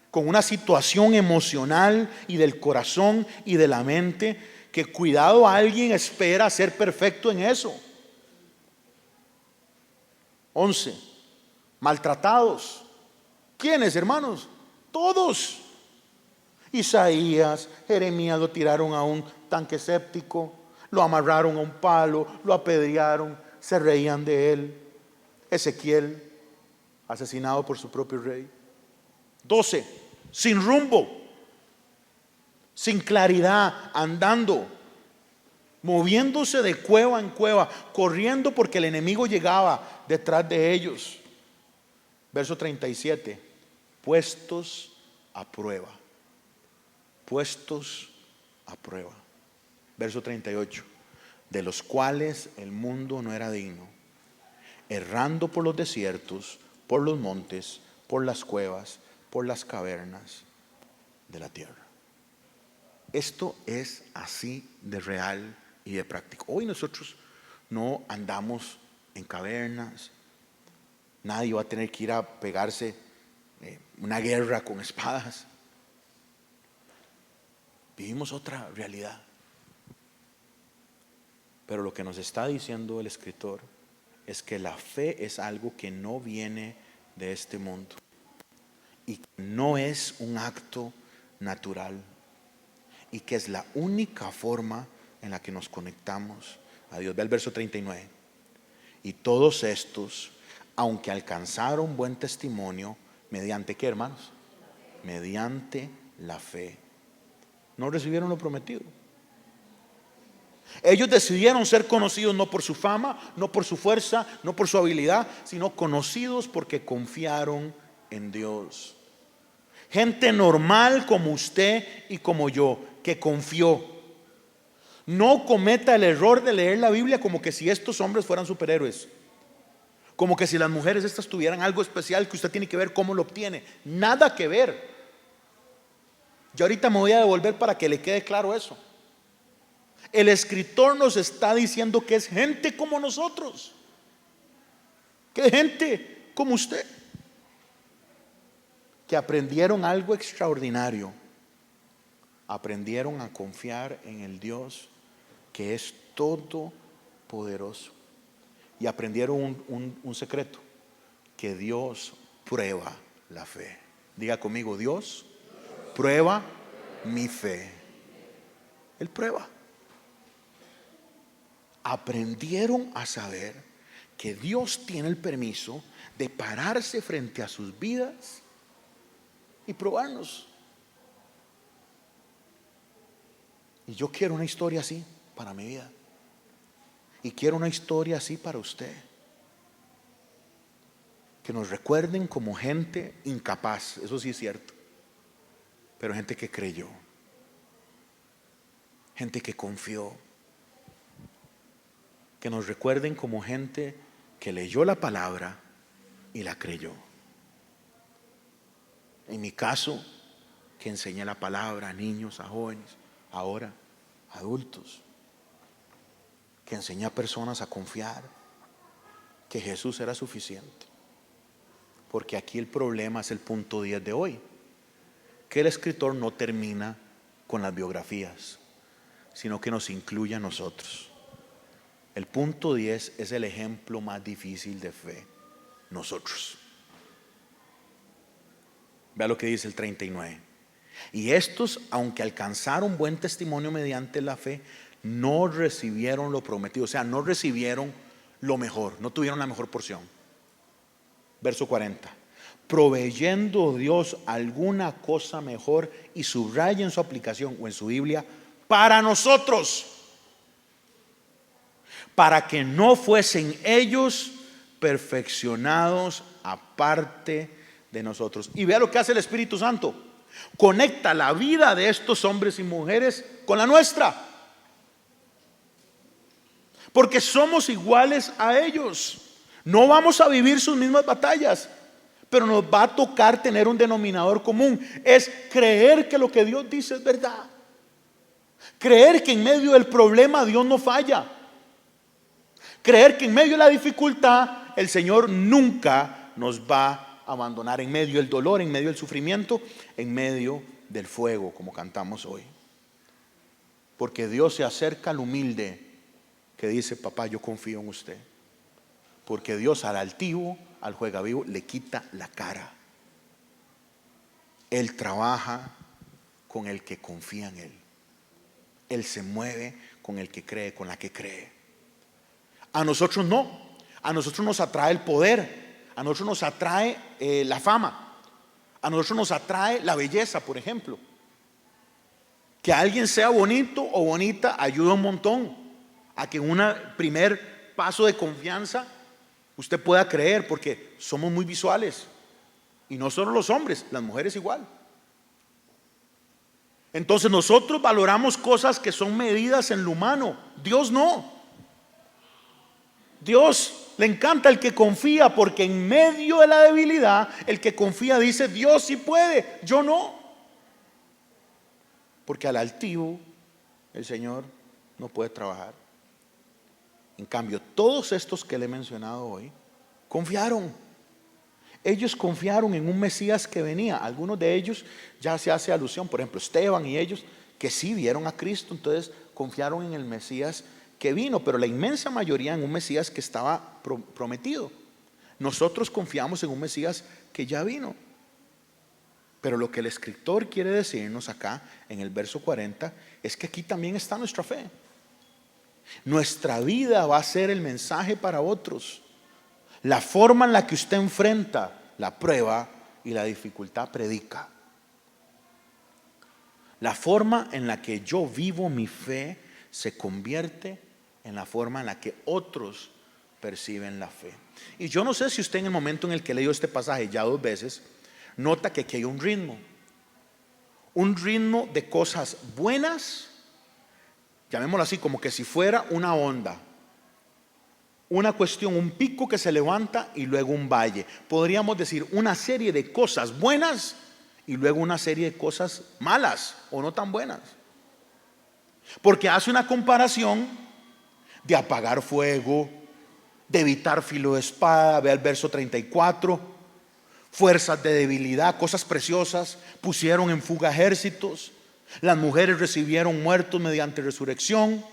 S1: con una situación emocional y del corazón y de la mente, que cuidado, alguien espera ser perfecto en eso. 11, maltratados. ¿Quiénes, hermanos? Todos. Isaías, Jeremías lo tiraron a un tanque séptico, lo amarraron a un palo, lo apedrearon, se reían de él. Ezequiel, asesinado por su propio rey. 12, sin rumbo, sin claridad, andando, moviéndose de cueva en cueva, corriendo porque el enemigo llegaba detrás de ellos. Verso 37, puestos a prueba. Puestos a prueba. Verso 38, de los cuales el mundo no era digno, errando por los desiertos, por los montes, por las cuevas, por las cavernas de la tierra. Esto es así de real y de práctico. Hoy nosotros no andamos en cavernas. Nadie va a tener que ir a pegarse una guerra con espadas. Vivimos otra realidad. Pero lo que nos está diciendo el escritor es que la fe es algo que no viene de este mundo y que no es un acto natural, y que es la única forma en la que nos conectamos a Dios. Ve el verso 39. Y todos estos, aunque alcanzaron buen testimonio, ¿mediante qué, hermanos? Mediante la fe, no recibieron lo prometido. Ellos decidieron ser conocidos no por su fama, no por su fuerza, no por su habilidad, sino conocidos porque confiaron en Dios. Gente normal como usted y como yo, que confió. No cometa el error de leer la Biblia como que si estos hombres fueran superhéroes, como que si las mujeres estas tuvieran algo especial que usted tiene que ver cómo lo obtiene. Nada que ver. Yo ahorita me voy a devolver para que le quede claro eso. El escritor nos está diciendo que es gente como nosotros, que es gente como usted, que aprendieron algo extraordinario. Aprendieron a confiar en el Dios que es todopoderoso, y aprendieron un secreto: que Dios prueba la fe. Diga conmigo: Dios prueba mi fe. Él prueba. Aprendieron a saber que Dios tiene el permiso de pararse frente a sus vidas y probarnos. Y yo quiero una historia así para mi vida. Y quiero una historia así para usted. Que nos recuerden como gente incapaz, eso sí es cierto, pero gente que creyó, gente que confió. Que nos recuerden como gente que leyó la palabra y la creyó. En mi caso, que enseñé la palabra a niños, a jóvenes, ahora a adultos. Que enseñé a personas a confiar que Jesús era suficiente. Porque aquí el problema es el punto 10 de hoy, que el escritor no termina con las biografías, sino que nos incluye a nosotros. El punto 10 es el ejemplo más difícil de fe, nosotros. Vea lo que dice el 39. Y estos, aunque alcanzaron buen testimonio mediante la fe, no recibieron lo prometido. O sea, no recibieron lo mejor, no tuvieron la mejor porción. Verso 40. Proveyendo Dios alguna cosa mejor, y subraya en su aplicación o en su Biblia, para nosotros, para que no fuesen ellos perfeccionados aparte de nosotros. Y vea lo que hace el Espíritu Santo. Conecta la vida de estos hombres y mujeres con la nuestra. Porque somos iguales a ellos. No vamos a vivir sus mismas batallas, pero nos va a tocar tener un denominador común. Es creer que lo que Dios dice es verdad. Creer que en medio del problema Dios no falla. Creer que en medio de la dificultad el Señor nunca nos va a abandonar. En medio del dolor, en medio del sufrimiento, en medio del fuego, como cantamos hoy. Porque Dios se acerca al humilde que dice: papá, yo confío en usted. Porque Dios al altivo, al juega vivo, le quita la cara. Él trabaja con el que confía en Él. Él se mueve con el que cree, con la que cree. A nosotros no. A nosotros nos atrae el poder. A nosotros nos atrae la fama. A nosotros nos atrae la belleza, por ejemplo. Que alguien sea bonito o bonita ayuda un montón a que un primer paso de confianza usted pueda creer, porque somos muy visuales. Y no solo los hombres, las mujeres igual. Entonces nosotros valoramos cosas que son medidas en lo humano. Dios no. Dios le encanta el que confía, porque en medio de la debilidad el que confía dice: Dios sí puede, yo no. Porque al altivo el Señor no puede trabajar. En cambio, todos estos que le he mencionado hoy confiaron. Ellos confiaron en un Mesías que venía. Algunos de ellos ya se hace alusión, por ejemplo Esteban y ellos, que sí vieron a Cristo, entonces confiaron en el Mesías que vino, pero la inmensa mayoría en un Mesías que estaba prometido. Nosotros confiamos en un Mesías que ya vino. Pero lo que el escritor quiere decirnos acá en el verso 40 es que aquí también está nuestra fe. Nuestra vida va a ser el mensaje para otros. La forma en la que usted enfrenta la prueba y la dificultad predica. La forma en la que yo vivo mi fe se convierte en la forma en la que otros perciben la fe. Y yo no sé si usted, en el momento en el que leyó este pasaje ya 2 veces, nota que aquí hay un ritmo de cosas buenas, llamémoslo así, como que si fuera una onda, una cuestión, un pico que se levanta y luego un valle. Podríamos decir una serie de cosas buenas y luego una serie de cosas malas o no tan buenas, porque hace una comparación de apagar fuego, de evitar filo de espada. Ve al verso 34. Fuerzas de debilidad, cosas preciosas, pusieron en fuga ejércitos. Las mujeres recibieron muertos mediante resurrección.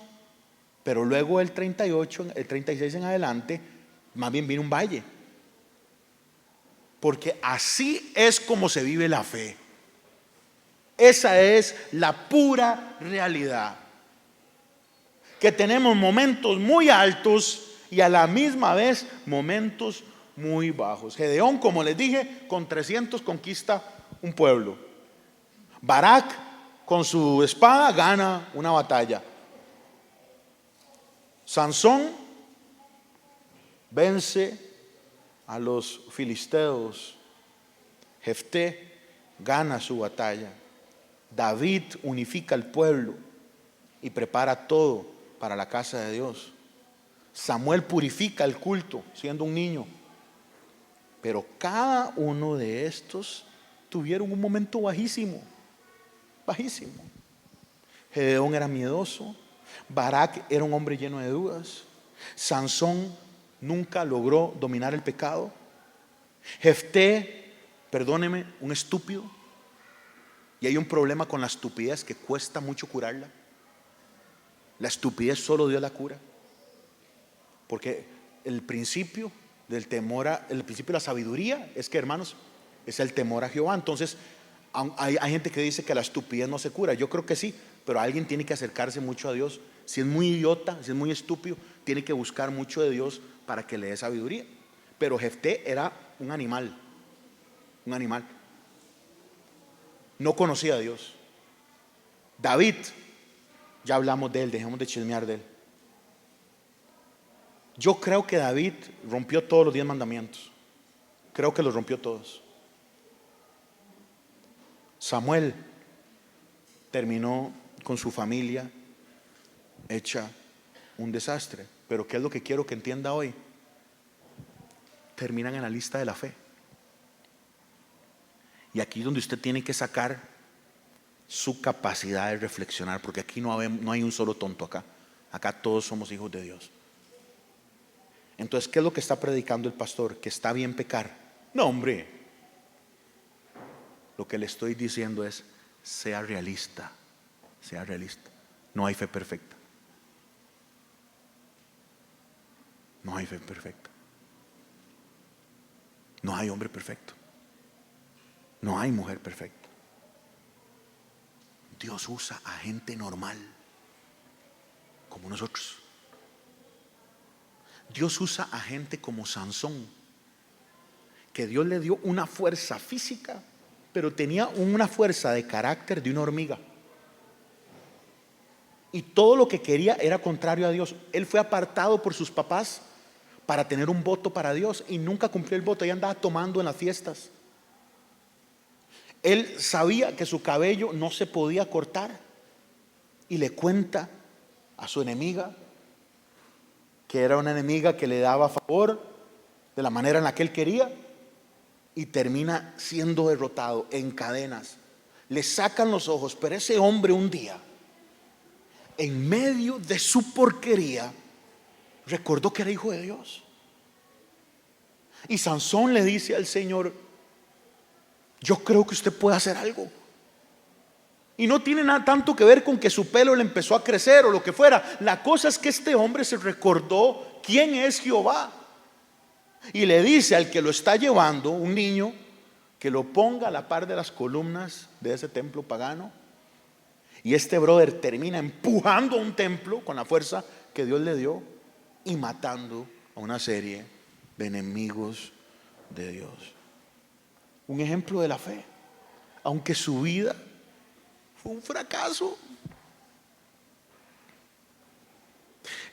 S1: Pero luego el 38, el 36 en adelante, más bien viene un valle. Porque así es como se vive la fe. Esa es la pura realidad. que tenemos momentos muy altos y a la misma vez momentos muy bajos. Gedeón, como les dije, con 300 conquista un pueblo. Barak, con su espada, gana una batalla. Sansón vence a los filisteos. Jefté gana su batalla. David unifica al pueblo y prepara todo para la casa de Dios. Samuel purifica el culto siendo un niño. Pero cada uno de estos tuvieron un momento bajísimo. Bajísimo. Gedeón era miedoso. Barak era un hombre lleno de dudas. Sansón nunca logró dominar el pecado. Jefté, perdóneme, un estúpido. Y hay un problema con la estupidez que cuesta mucho curarla. La estupidez solo Dios la cura. Porque el principio del temor, el principio de la sabiduría es que, hermanos, es el temor a Jehová. Entonces, hay gente que dice que la estupidez no se cura. Yo creo que sí, pero alguien tiene que acercarse mucho a Dios. Si es muy idiota, si es muy estúpido, tiene que buscar mucho de Dios para que le dé sabiduría. Pero Jefté era un animal. Un animal. No conocía a Dios. David, ya hablamos de él, dejemos de chismear de él. Yo creo que David rompió todos los 10 mandamientos. Creo que los rompió todos. Samuel terminó con su familia hecha un desastre. Pero ¿qué es lo que quiero que entienda hoy? Terminan en la lista de la fe. Y aquí es donde usted tiene que sacar su capacidad de reflexionar, porque aquí no hay un solo tonto acá. Acá todos somos hijos de Dios. Entonces, ¿qué es lo que está predicando el pastor? ¿Que está bien pecar? No, hombre. Lo que le estoy diciendo es, sea realista. Sea realista. No hay fe perfecta. No hay fe perfecta. No hay hombre perfecto. No hay mujer perfecta. Dios usa a gente normal, como nosotros. Dios usa a gente como Sansón, que Dios le dio una fuerza física, pero tenía una fuerza de carácter de una hormiga. Y todo lo que quería era contrario a Dios. Él fue apartado por sus papás para tener un voto para Dios y nunca cumplió el voto. Ella andaba tomando en las fiestas. Él sabía que su cabello no se podía cortar y le cuenta a su enemiga, que era una enemiga que le daba favor de la manera en la que él quería, y termina siendo derrotado en cadenas. Le sacan los ojos, pero ese hombre un día, en medio de su porquería, recordó que era hijo de Dios. Y Sansón le dice al Señor: yo creo que usted puede hacer algo. Y no tiene nada tanto que ver con que su pelo le empezó a crecer o lo que fuera. La cosa es que este hombre se recordó quién es Jehová. Y le dice al que lo está llevando, un niño, que lo ponga a la par de las columnas de ese templo pagano. Y este brother termina empujando un templo con la fuerza que Dios le dio y matando a una serie de enemigos de Dios. Un ejemplo de la fe, aunque su vida fue un fracaso.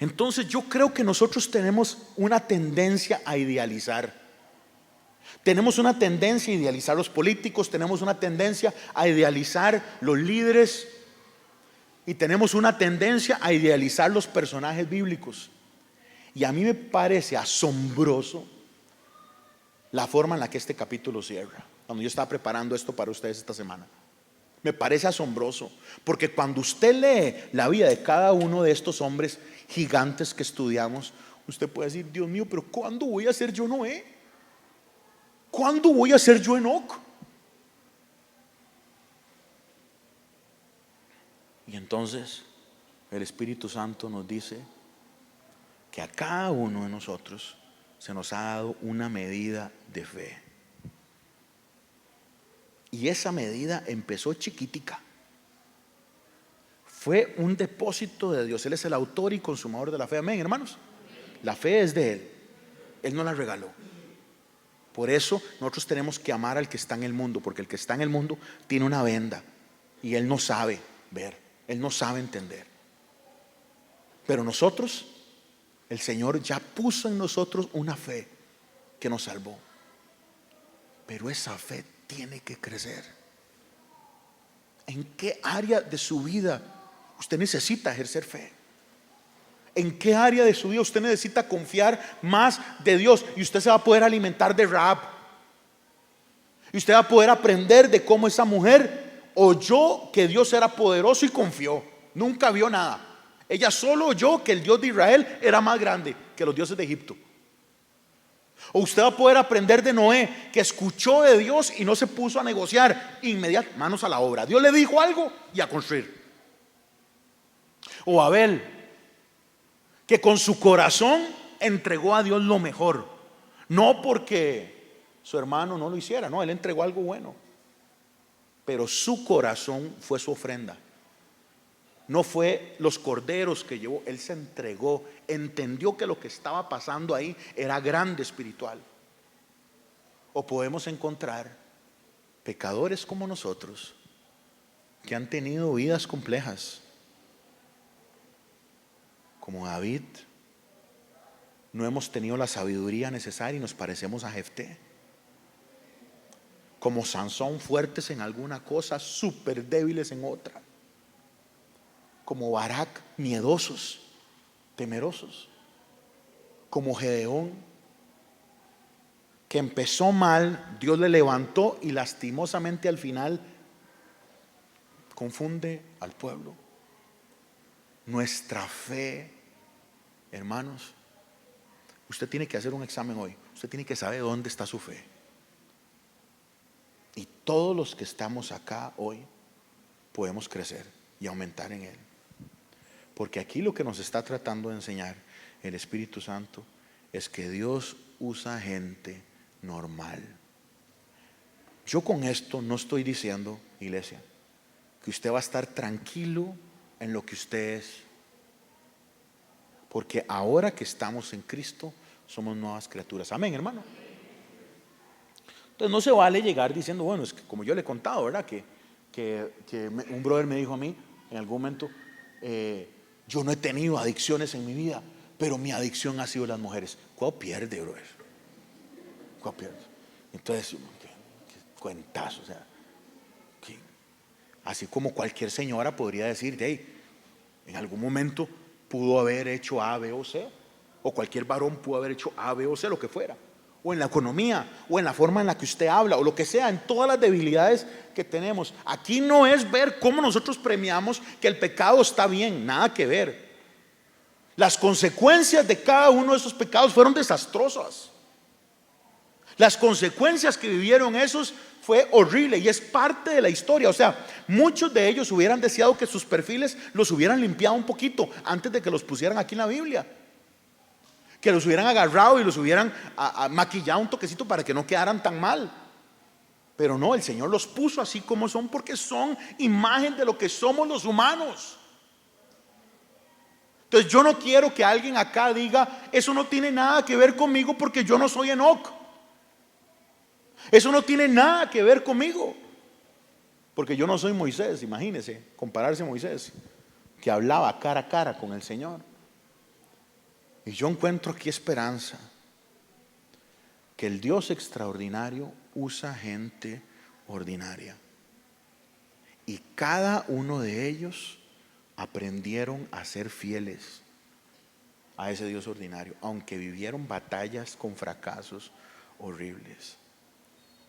S1: Entonces yo creo que nosotros tenemos una tendencia a idealizar. Tenemos una tendencia a idealizar los políticos, tenemos una tendencia a idealizar los líderes y tenemos una tendencia a idealizar los personajes bíblicos. Y a mí me parece asombroso la forma en la que este capítulo cierra. Cuando yo estaba preparando esto para ustedes esta semana, me parece asombroso, porque cuando usted lee la vida de cada uno de estos hombres gigantes que estudiamos, usted puede decir: Dios mío, pero ¿cuándo voy a ser yo Noé? ¿Cuándo voy a ser yo Enoc? Y entonces el Espíritu Santo nos dice que a cada uno de nosotros se nos ha dado una medida de fe. Y esa medida empezó chiquitica, Fue un depósito de Dios. Él es el autor y consumador de la fe. Amén, hermanos. La fe es de Él. Él nos la regaló. Por eso nosotros tenemos que amar al que está en el mundo, porque el que está en el mundo tiene una venda y él no sabe ver, él no sabe entender. Pero nosotros, el Señor ya puso en nosotros una fe que nos salvó. Pero esa fe tiene que crecer. ¿En qué área de su vida usted necesita ejercer fe? ¿En qué área de su vida usted necesita confiar más de Dios? Y usted se va a poder alimentar de Rahab. Y usted va a poder aprender de cómo esa mujer oyó que Dios era poderoso y confió. Nunca vio nada. Ella solo oyó que el Dios de Israel era más grande que los dioses de Egipto. O usted va a poder aprender de Noé, que escuchó de Dios y no se puso a negociar. Inmediatamente, manos a la obra. Dios le dijo algo y a construir. O Abel, que con su corazón entregó a Dios lo mejor. No porque su hermano no lo hiciera, no, él entregó algo bueno. Pero su corazón fue su ofrenda. No fue los corderos que llevó, él se entregó, entendió que lo que estaba pasando ahí era grande espiritual. O podemos encontrar pecadores como nosotros que han tenido vidas complejas, como David. No hemos tenido la sabiduría necesaria y nos parecemos a Jefté. Como Sansón, fuertes en alguna cosa, súper débiles en otra. Como Barak, miedosos, temerosos. Como Gedeón, que empezó mal, Dios le levantó y lastimosamente al final confunde al pueblo. Nuestra fe, hermanos, usted tiene que hacer un examen hoy. Usted tiene que saber dónde está su fe. Y todos los que estamos acá hoy podemos crecer y aumentar en Él. Porque aquí lo que nos está tratando de enseñar el Espíritu Santo es que Dios usa gente normal. Yo con esto no estoy diciendo, iglesia, que usted va a estar tranquilo en lo que usted es. Porque ahora que estamos en Cristo somos nuevas criaturas. Amén, hermano. Entonces no se vale llegar diciendo, bueno, es que como yo le he contado, ¿verdad? Un brother me dijo a mí en algún momento, yo no he tenido adicciones en mi vida, pero mi adicción ha sido las mujeres. ¿Cuál pierde, brother? ¿Cuál pierde? Entonces, ¿qué cuentazo? O sea, así como cualquier señora podría decir, hey, en algún momento pudo haber hecho A, B o C, o cualquier varón pudo haber hecho A, B o C, lo que fuera, o en la economía, o en la forma en la que usted habla, o lo que sea, en todas las debilidades que tenemos. Aquí no es ver cómo nosotros premiamos que el pecado está bien, nada que ver. Las consecuencias de cada uno de esos pecados fueron desastrosas. Las consecuencias que vivieron esos fue horrible y es parte de la historia. O sea, muchos de ellos hubieran deseado que sus perfiles los hubieran limpiado un poquito antes de que los pusieran aquí en la Biblia, que los hubieran agarrado y los hubieran maquillado un toquecito para que no quedaran tan mal. Pero no, el Señor los puso así como son porque son imagen de lo que somos los humanos. Entonces yo no quiero que alguien acá diga, eso no tiene nada que ver conmigo porque yo no soy Enoc. Eso no tiene nada que ver conmigo porque yo no soy Moisés. Imagínense compararse a Moisés, que hablaba cara a cara con el Señor. Y yo encuentro aquí esperanza, que el Dios extraordinario usa gente ordinaria. Y cada uno de ellos aprendieron a ser fieles a ese Dios ordinario, aunque vivieron batallas con fracasos horribles.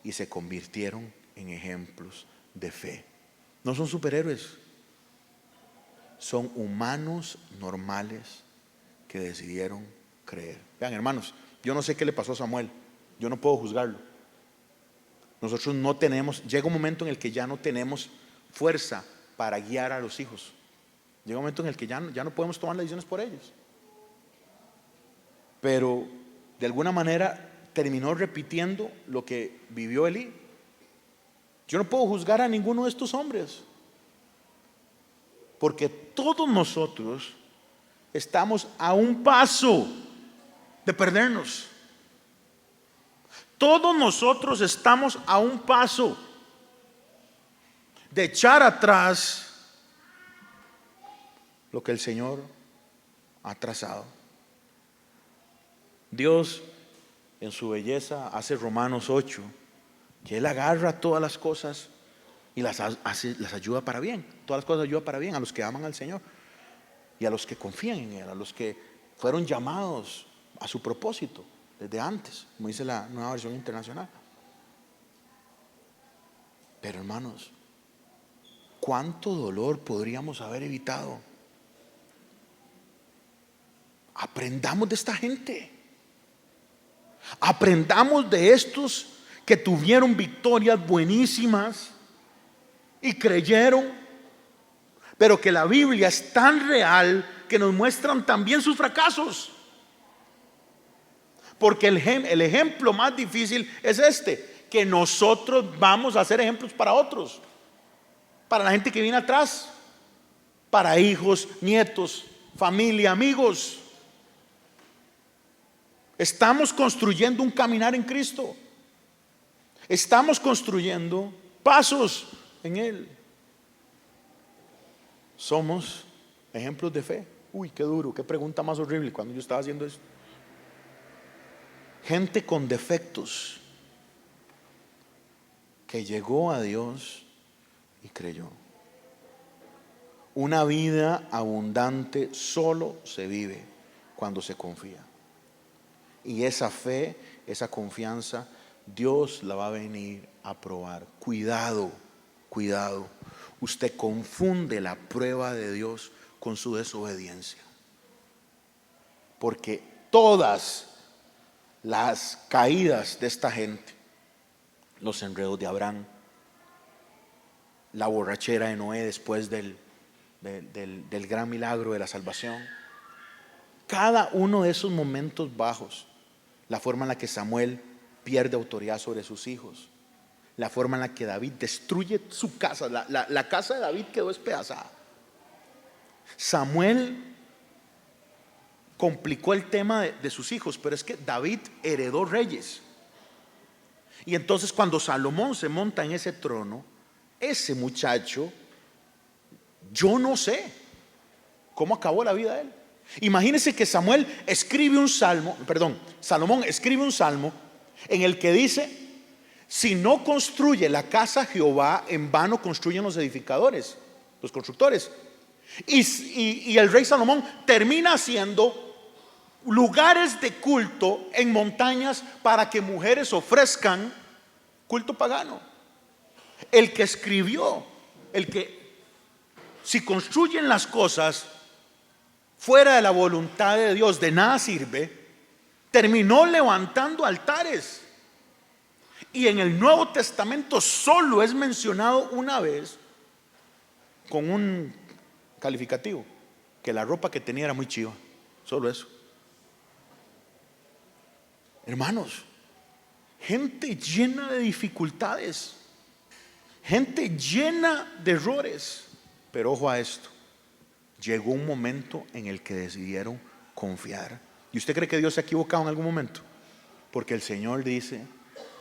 S1: Y se convirtieron en ejemplos de fe. No son superhéroes, son humanos normales que decidieron creer. Vean, hermanos, yo no sé qué le pasó a Samuel, yo no puedo juzgarlo. Nosotros no tenemos, llega un momento en el que ya no tenemos fuerza para guiar a los hijos. Llega un momento en el que ya no podemos tomar decisiones por ellos. Pero de alguna manera terminó repitiendo lo que vivió Elí. Yo no puedo juzgar a ninguno de estos hombres, Porque todos nosotros estamos a un paso de perdernos. Todos nosotros estamos a un paso de echar atrás lo que el Señor ha trazado. Dios en su belleza hace Romanos 8, que Él agarra todas las cosas y las ayuda para bien. Todas las cosas ayudan para bien a los que aman al Señor y a los que confían en Él, a los que fueron llamados a su propósito desde antes, como dice la Nueva Versión Internacional. Pero hermanos, ¿cuánto dolor podríamos haber evitado? Aprendamos de esta gente. Aprendamos de estos que tuvieron victorias buenísimas y creyeron, pero que la Biblia es tan real que nos muestran también sus fracasos. Porque el ejemplo más difícil es este, que nosotros vamos a ser ejemplos para otros, para la gente que viene atrás, para hijos, nietos, familia, amigos. Estamos construyendo un caminar en Cristo. Estamos construyendo pasos en Él. Somos ejemplos de fe. Uy, qué duro, qué pregunta más horrible cuando yo estaba haciendo esto. Gente con defectos que llegó a Dios y creyó. Una vida abundante solo se vive cuando se confía. Y esa fe, esa confianza, Dios la va a venir a probar. Cuidado, cuidado. Usted confunde la prueba de Dios con su desobediencia. Porque todas las caídas de esta gente, los enredos de Abraham, la borrachera de Noé después del gran milagro de la salvación, cada uno de esos momentos bajos, la forma en la que Samuel pierde autoridad sobre sus hijos, la forma en la que David destruye su casa, la casa de David quedó despedazada. Samuel complicó el tema de sus hijos, pero es que David heredó reyes. Y entonces cuando Salomón se monta en ese trono, ese muchacho, yo no sé cómo acabó la vida de él. Imagínense que Salomón escribe un salmo en el que dice: si no construye la casa Jehová, en vano construyen los edificadores, los constructores. Y el rey Salomón termina haciendo lugares de culto en montañas para que mujeres ofrezcan culto pagano. El que escribió, si construyen las cosas fuera de la voluntad de Dios, de nada sirve, terminó levantando altares. Y en el Nuevo Testamento solo es mencionado una vez con un calificativo, que la ropa que tenía era muy chiva. Solo eso. Hermanos, gente llena de dificultades, gente llena de errores. Pero ojo a esto, llegó un momento en el que decidieron confiar. ¿Y usted cree que Dios se ha equivocado en algún momento? Porque el Señor dice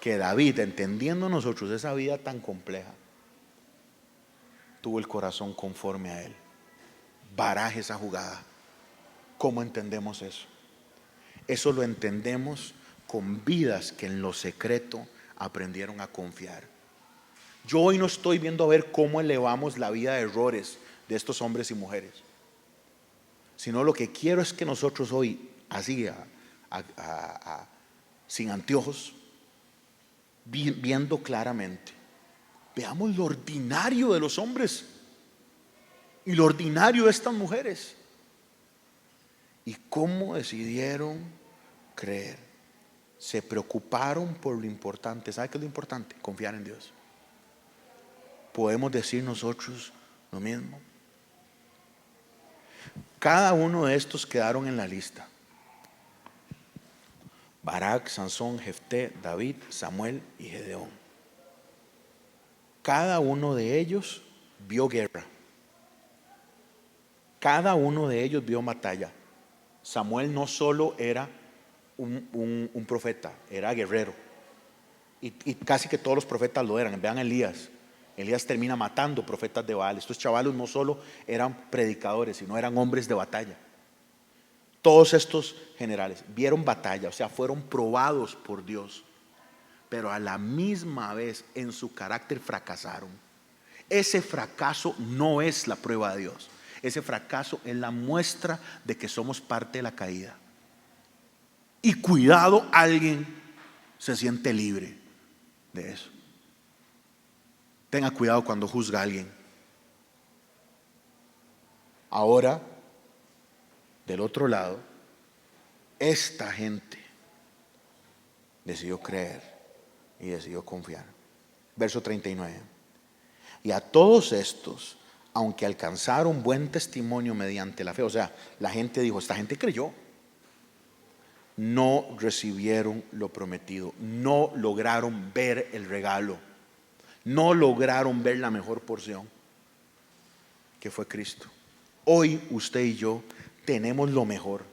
S1: que David, entendiendo nosotros esa vida tan compleja, tuvo el corazón conforme a Él. Baraje esa jugada. ¿Cómo entendemos eso? Eso lo entendemos con vidas que en lo secreto aprendieron a confiar. Yo hoy no estoy viendo a ver cómo elevamos la vida de errores de estos hombres y mujeres, sino lo que quiero es que nosotros hoy, así sin anteojos, viendo claramente, veamos lo ordinario de los hombres y lo ordinario de estas mujeres y cómo decidieron creer. Se preocuparon por lo importante. ¿Sabe qué es lo importante? Confiar en Dios. Podemos decir nosotros lo mismo. Cada uno de estos quedaron en la lista: Barak, Sansón, Jefté, David, Samuel y Gedeón. Cada uno de ellos vio guerra. Cada uno de ellos vio batalla. Samuel no solo era un profeta, era guerrero. Y casi que todos los profetas lo eran. Vean a Elías. Elías termina matando profetas de Baal. Estos chavalos no solo eran predicadores, sino eran hombres de batalla. Todos estos generales vieron batalla, o sea, fueron probados por Dios, pero a la misma vez en su carácter fracasaron. Ese fracaso no es la prueba de Dios. Ese fracaso es la muestra de que somos parte de la caída. Y cuidado, alguien se siente libre de eso. Tenga cuidado cuando juzga a alguien. Ahora, del otro lado, esta gente decidió creer y decidió confiar. Verso 39. Y a todos estos, aunque alcanzaron buen testimonio mediante la fe, o sea, la gente dijo, esta gente creyó, no recibieron lo prometido, no lograron ver el regalo, no lograron ver la mejor porción, que fue Cristo. Hoy usted y yo tenemos lo mejor.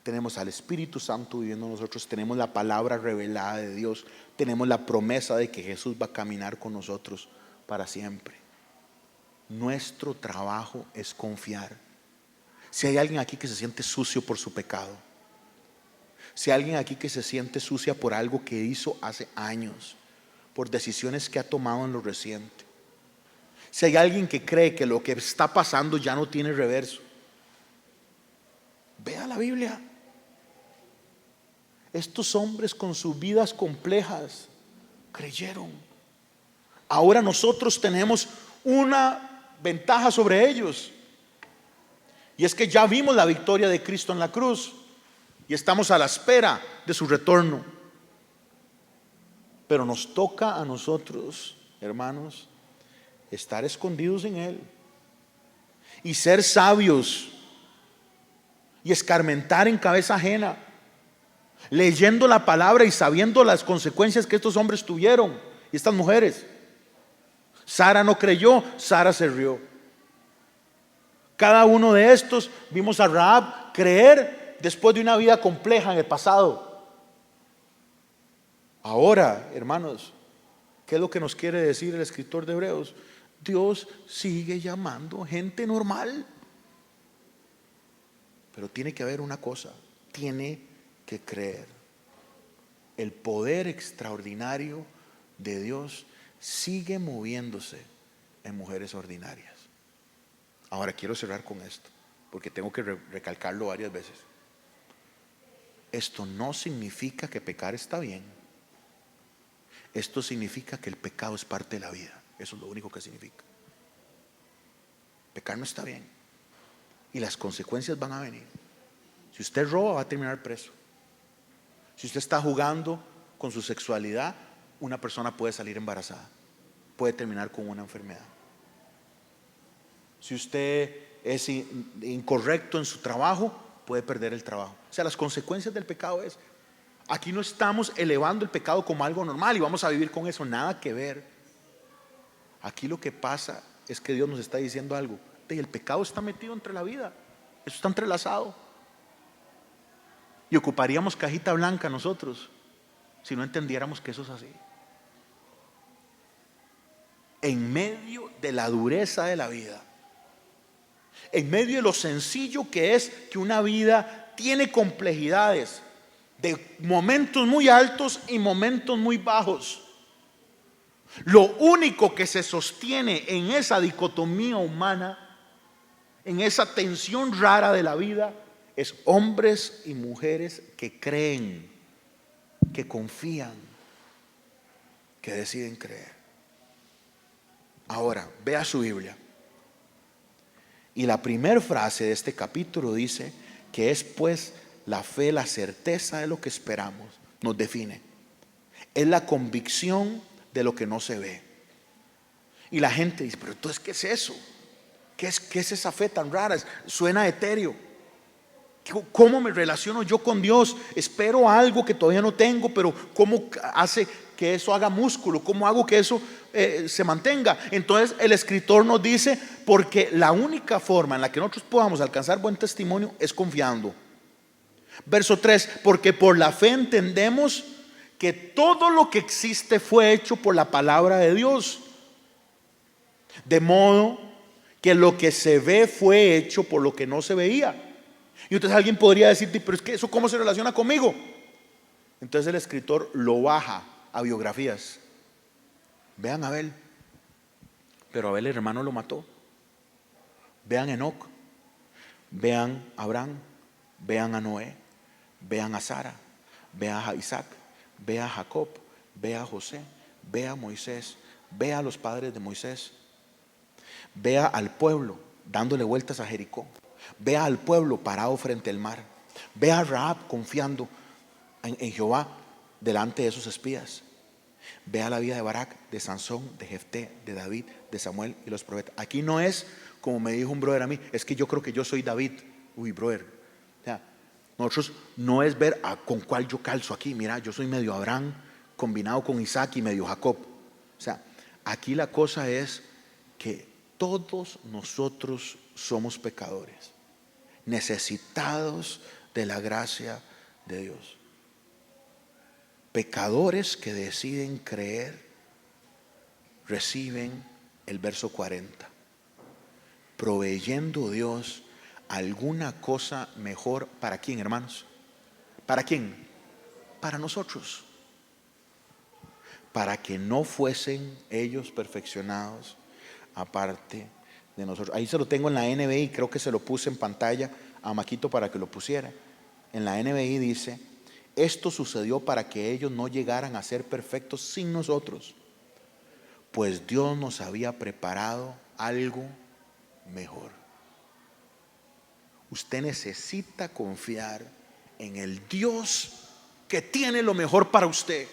S1: Tenemos al Espíritu Santo viviendo en nosotros, tenemos la palabra revelada de Dios, tenemos la promesa de que Jesús va a caminar con nosotros para siempre. Nuestro trabajo es confiar. Si hay alguien aquí que se siente sucio por su pecado, si hay alguien aquí que se siente sucia por algo que hizo hace años, por decisiones que ha tomado en lo reciente, si hay alguien que cree que lo que está pasando ya no tiene reverso, vea la Biblia. Estos hombres con sus vidas complejas creyeron. Ahora nosotros tenemos una ventaja sobre ellos, y es que ya vimos la victoria de Cristo en la cruz y estamos a la espera de su retorno. Pero nos toca a nosotros, hermanos, estar escondidos en Él y ser sabios y escarmentar en cabeza ajena, leyendo la palabra y sabiendo las consecuencias que estos hombres tuvieron y estas mujeres. Sara no creyó, Sara se rió. Cada uno de estos, vimos a Rahab creer después de una vida compleja en el pasado. Ahora, hermanos, ¿qué es lo que nos quiere decir el escritor de Hebreos? Dios sigue llamando gente normal. Pero tiene que haber una cosa, tiene que creer. El poder extraordinario de Dios sigue moviéndose en mujeres ordinarias. Ahora quiero cerrar con esto, porque tengo que recalcarlo varias veces. Esto no significa que pecar está bien. Esto significa que el pecado es parte de la vida. Eso es lo único que significa. Pecar no está bien, y las consecuencias van a venir. Si usted roba, va a terminar preso. Si usted está jugando con su sexualidad, una persona puede salir embarazada, puede terminar con una enfermedad. Si usted es incorrecto en su trabajo, puede perder el trabajo. O sea, las consecuencias del pecado es, aquí no estamos elevando el pecado como algo normal y vamos a vivir con eso, nada que ver. Aquí lo que pasa es que Dios nos está diciendo algo. El pecado está metido entre la vida, eso está entrelazado. Y ocuparíamos cajita blanca nosotros si no entendiéramos que eso es así. En medio de la dureza de la vida, en medio de lo sencillo que es que una vida tiene complejidades, de momentos muy altos y momentos muy bajos, lo único que se sostiene en esa dicotomía humana, en esa tensión rara de la vida, es hombres y mujeres que creen, que confían, que deciden creer. Ahora, vea su Biblia. Y la primera frase de este capítulo dice que es pues la fe, la certeza de lo que esperamos. Nos define. Es la convicción de lo que no se ve. Y la gente dice, pero entonces, ¿qué es eso? ¿Qué es esa fe tan rara? Suena etéreo. ¿Cómo me relaciono yo con Dios? Espero algo que todavía no tengo, pero ¿cómo hace que eso haga músculo? ¿Cómo hago que eso se mantenga? Entonces el escritor nos dice, porque la única forma en la que nosotros podamos alcanzar buen testimonio es confiando. Verso 3, porque por la fe entendemos que todo lo que existe fue hecho por la palabra de Dios, de modo que lo que se ve fue hecho por lo que no se veía. Y entonces alguien podría decirte, pero es que eso ¿cómo se relaciona conmigo? Entonces el escritor lo baja a biografías. Vean a Abel, pero Abel el hermano lo mató. Vean a Enoc, vean a Abraham, vean a Noé, vean a Sara, vean a Isaac, vean a Jacob, vean a José, vean a Moisés, vean a los padres de Moisés, vean al pueblo dándole vueltas a Jericó, vea al pueblo parado frente al mar, vea a Rahab confiando en Jehová delante de esos espías, vea la vida de Barak, de Sansón, de Jefté, de David, de Samuel y los profetas. Aquí no es como me dijo un brother a mí, es que yo creo que yo soy David. Uy, brother, o sea, nosotros no es ver con cuál yo calzo aquí. Mira, yo soy medio Abraham combinado con Isaac y medio Jacob. O sea, aquí la cosa es que todos nosotros somos pecadores, necesitados de la gracia de Dios. Pecadores que deciden creer, reciben el verso 40. Proveyendo Dios alguna cosa mejor. ¿Para quién, hermanos? ¿Para quién? Para nosotros. Para que no fuesen ellos perfeccionados aparte de nosotros. Ahí se lo tengo en la NBI, creo que se lo puse en pantalla a Maquito para que lo pusiera. En la NBI dice: esto sucedió para que ellos no llegaran a ser perfectos sin nosotros, pues Dios nos había preparado algo mejor. Usted necesita confiar en el Dios que tiene lo mejor para usted.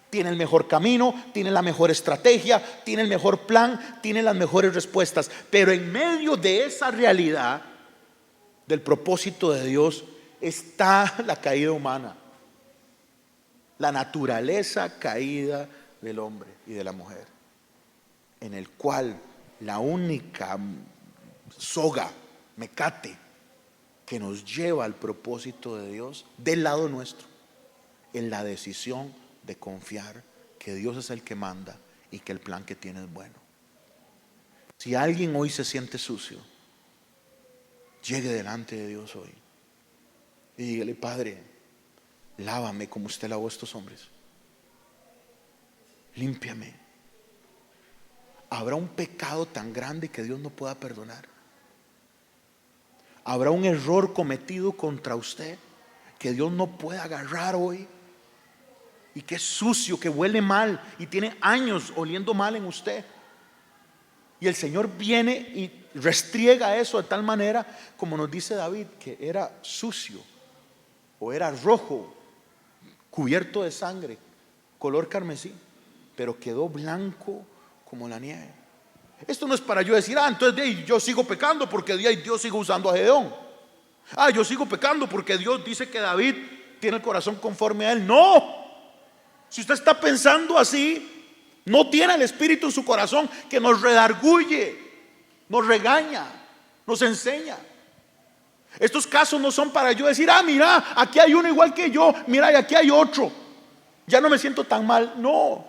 S1: Tiene el mejor camino, tiene la mejor estrategia, tiene el mejor plan, tiene las mejores respuestas. Pero en medio de esa realidad del propósito de Dios está la caída humana, la naturaleza caída del hombre y de la mujer, en el cual la única soga, mecate, que nos lleva al propósito de Dios del lado nuestro, en la decisión de confiar que Dios es el que manda y que el plan que tiene es bueno. Si alguien hoy se siente sucio, llegue delante de Dios hoy y dígale: Padre, lávame como usted lavó a estos hombres, límpiame. ¿Habrá un pecado tan grande que Dios no pueda perdonar? ¿Habrá un error cometido contra usted que Dios no pueda agarrar hoy? Y que es sucio, que huele mal y tiene años oliendo mal en usted. Y el Señor viene y restriega eso de tal manera, como nos dice David, que era sucio o era rojo, cubierto de sangre, color carmesí, pero quedó blanco como la nieve. Esto no es para yo decir: entonces yo sigo pecando porque Dios sigue usando a Gedeón. Yo sigo pecando porque Dios dice que David tiene el corazón conforme a él. No. Si usted está pensando así, no tiene el Espíritu en su corazón que nos redarguye, nos regaña, nos enseña. Estos casos no son para yo decir: mira, aquí hay uno igual que yo, mira, y aquí hay otro, ya no me siento tan mal. No,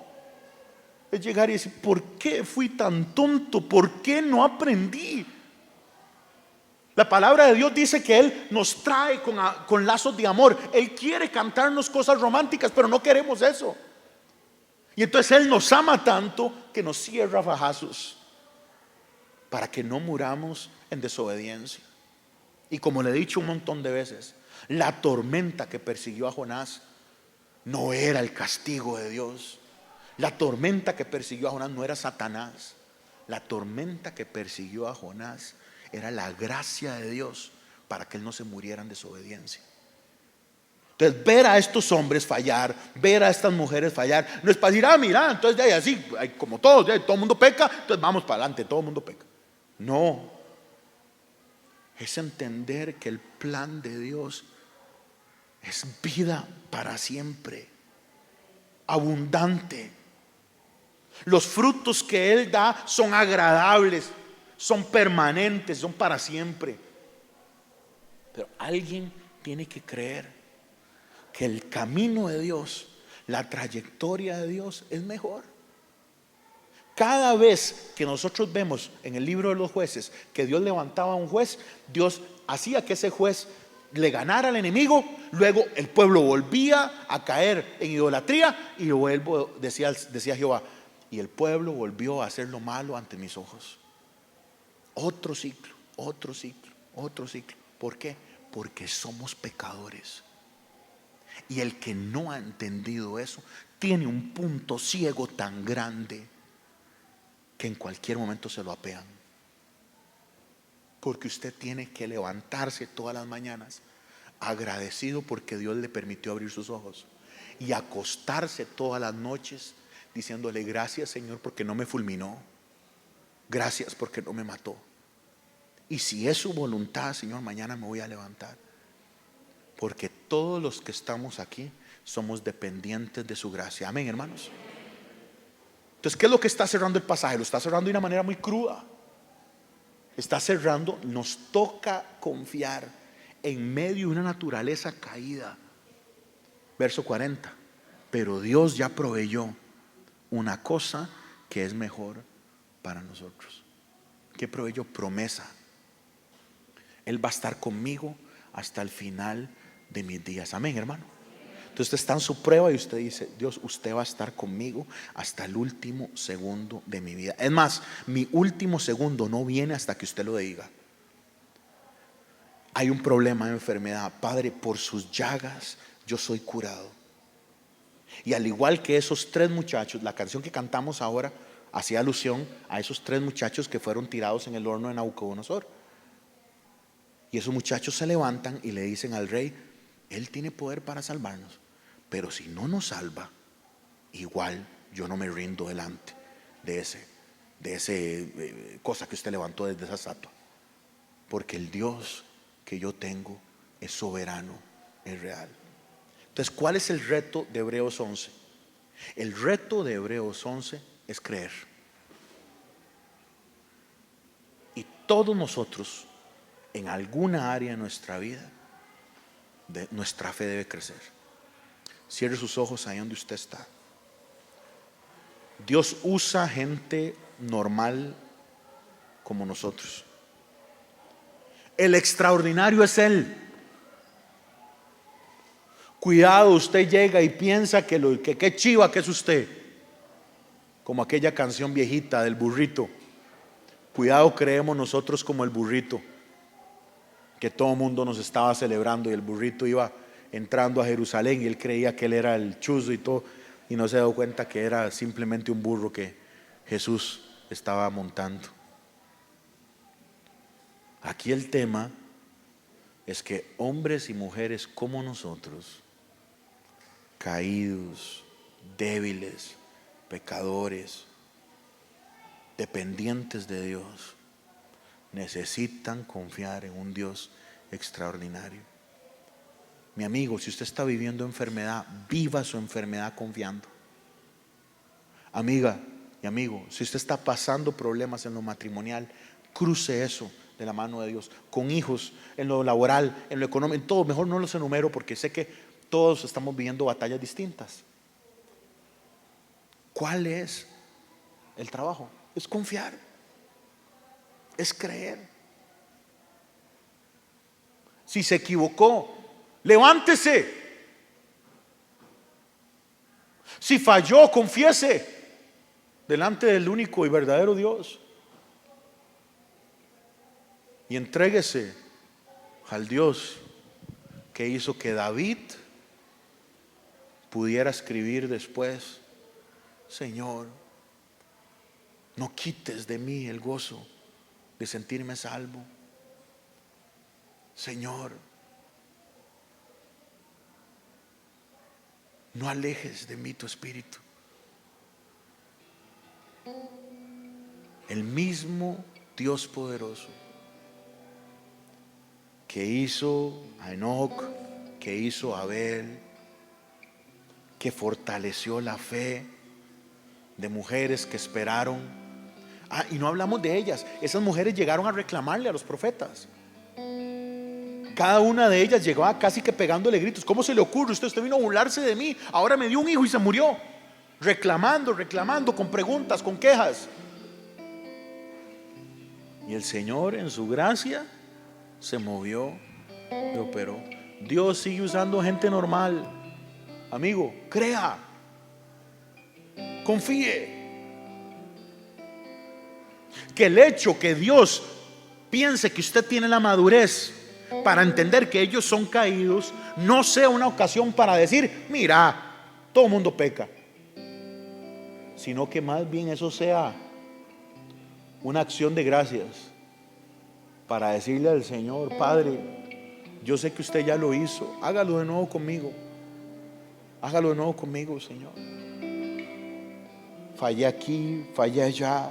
S1: es llegar y decir: ¿por qué fui tan tonto? ¿Por qué no aprendí? La palabra de Dios dice que Él nos trae con lazos de amor. Él quiere cantarnos cosas románticas, pero no queremos eso. Y entonces Él nos ama tanto que nos cierra fajazos para que no muramos en desobediencia. Y como le he dicho un montón de veces, la tormenta que persiguió a Jonás no era el castigo de Dios. La tormenta que persiguió a Jonás no era Satanás. La tormenta que persiguió a Jonás era la gracia de Dios para que él no se muriera en desobediencia. Entonces, ver a estos hombres fallar, ver a estas mujeres fallar, no es para decir: mira, entonces ya así, como todos, todo el mundo peca, entonces vamos para adelante, todo el mundo peca. No, es entender que el plan de Dios es vida para siempre, abundante. Los frutos que Él da son agradables, son permanentes, son para siempre. Pero alguien tiene que creer que el camino de Dios, la trayectoria de Dios es mejor. Cada vez que nosotros vemos en el libro de los jueces que Dios levantaba a un juez, Dios hacía que ese juez le ganara al enemigo, luego el pueblo volvía a caer en idolatría y luego decía Jehová, y el pueblo volvió a hacer lo malo ante mis ojos. Otro ciclo, otro ciclo, otro ciclo. ¿Por qué? Porque somos pecadores. Y el que no ha entendido eso tiene un punto ciego tan grande que en cualquier momento se lo apean. Porque usted tiene que levantarse todas las mañanas agradecido porque Dios le permitió abrir sus ojos, y acostarse todas las noches diciéndole gracias, Señor, porque no me fulminó, gracias porque no me mató, y si es su voluntad, Señor, mañana me voy a levantar, porque todos los que estamos aquí somos dependientes de su gracia. Amén, hermanos. Entonces, ¿qué es lo que está cerrando el pasaje? Lo está cerrando de una manera muy cruda. Está cerrando, nos toca confiar en medio de una naturaleza caída. Verso 40. Pero Dios ya proveyó una cosa que es mejor para nosotros. ¿Qué proveyó? Promesa. Él va a estar conmigo hasta el final de mis días. Amén, hermano. Entonces usted está en su prueba y usted dice, Dios, usted va a estar conmigo hasta el último segundo de mi vida. Es más, mi último segundo no viene hasta que usted lo diga. Hay un problema de enfermedad, Padre, por sus llagas yo soy curado. Y al igual que esos tres muchachos, la canción que cantamos ahora hacía alusión a esos tres muchachos que fueron tirados en el horno de Nabucodonosor. Y esos muchachos se levantan y le dicen al rey, Él tiene poder para salvarnos, pero si no nos salva, igual yo no me rindo delante de ese cosa que usted levantó desde esa estatua, porque el Dios que yo tengo es soberano, es real. Entonces, ¿cuál es el reto de Hebreos 11? El reto de Hebreos 11 es creer. Y todos nosotros, en alguna área de nuestra vida, nuestra fe debe crecer. Cierre sus ojos ahí donde usted está. Dios usa gente normal como nosotros. El extraordinario es Él. Cuidado, usted llega y piensa que qué chiva que es usted, como aquella canción viejita del burrito. Cuidado, creemos nosotros como el burrito, que todo el mundo nos estaba celebrando y el burrito iba entrando a Jerusalén y él creía que él era el chuzo y todo, y no se dio cuenta que era simplemente un burro que Jesús estaba montando. Aquí el tema es que hombres y mujeres como nosotros, caídos, débiles, pecadores, dependientes de Dios, necesitan confiar en un Dios extraordinario. Mi amigo, si usted está viviendo enfermedad, viva su enfermedad confiando. Amiga y amigo, si usted está pasando problemas en lo matrimonial, cruce eso de la mano de Dios. Con hijos, en lo laboral, en lo económico, en todo. Mejor no los enumero porque sé que todos estamos viviendo batallas distintas. ¿Cuál es el trabajo? Es confiar, es creer. Si se equivocó, levántese. Si falló, confiese delante del único y verdadero Dios y entréguese al Dios que hizo que David pudiera escribir después: Señor, no quites de mí el gozo de sentirme salvo. Señor, no alejes de mí tu espíritu. El mismo Dios poderoso que hizo a Enoc, que hizo a Abel, que fortaleció la fe de mujeres que esperaron. Y no hablamos de ellas. Esas mujeres llegaron a reclamarle a los profetas. Cada una de ellas llegaba casi que pegándole gritos: ¿cómo se le ocurre? Usted vino a burlarse de mí, ahora me dio un hijo y se murió. Reclamando, con preguntas, con quejas. Y el Señor en su gracia se movió y operó. Dios sigue usando gente normal. Amigo, crea, confíe. Que el hecho que Dios piense que usted tiene la madurez para entender que ellos son caídos no sea una ocasión para decir: mira, todo el mundo peca, sino que más bien eso sea una acción de gracias para decirle al Señor: Padre, yo sé que usted ya lo hizo, hágalo de nuevo conmigo, hágalo de nuevo conmigo, Señor. Fallé aquí, fallé allá,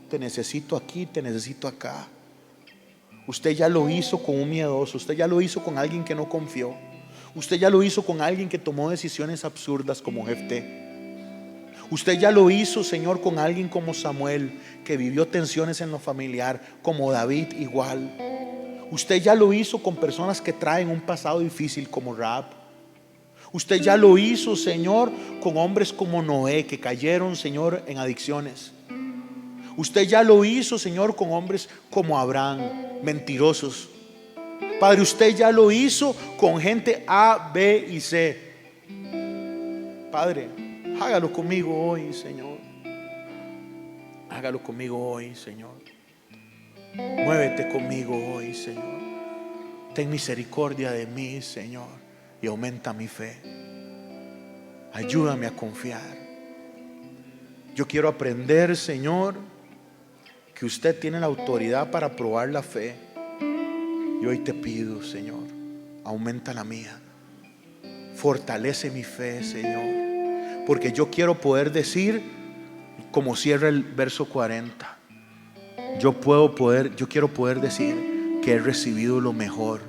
S1: te necesito aquí, te necesito acá. Usted ya lo hizo con un miedoso, usted ya lo hizo con alguien que no confió, usted ya lo hizo con alguien que tomó decisiones absurdas como Jefté. Usted ya lo hizo, Señor, con alguien como Samuel, que vivió tensiones en lo familiar, como David igual. Usted ya lo hizo con personas que traen un pasado difícil como Rahab. Usted ya lo hizo, Señor, con hombres como Noé, que cayeron, Señor, en adicciones. Usted ya lo hizo, Señor, con hombres como Abraham, mentirosos. Padre, usted ya lo hizo con gente A, B y C. Padre, hágalo conmigo hoy, Señor. Hágalo conmigo hoy, Señor. Muévete conmigo hoy, Señor. Ten misericordia de mí, Señor, y aumenta mi fe. Ayúdame a confiar. Yo quiero aprender, Señor, que usted tiene la autoridad para probar la fe. Y hoy te pido, Señor, aumenta la mía. Fortalece mi fe, Señor, porque yo quiero poder decir, como cierra el verso 40, yo quiero poder decir que he recibido lo mejor.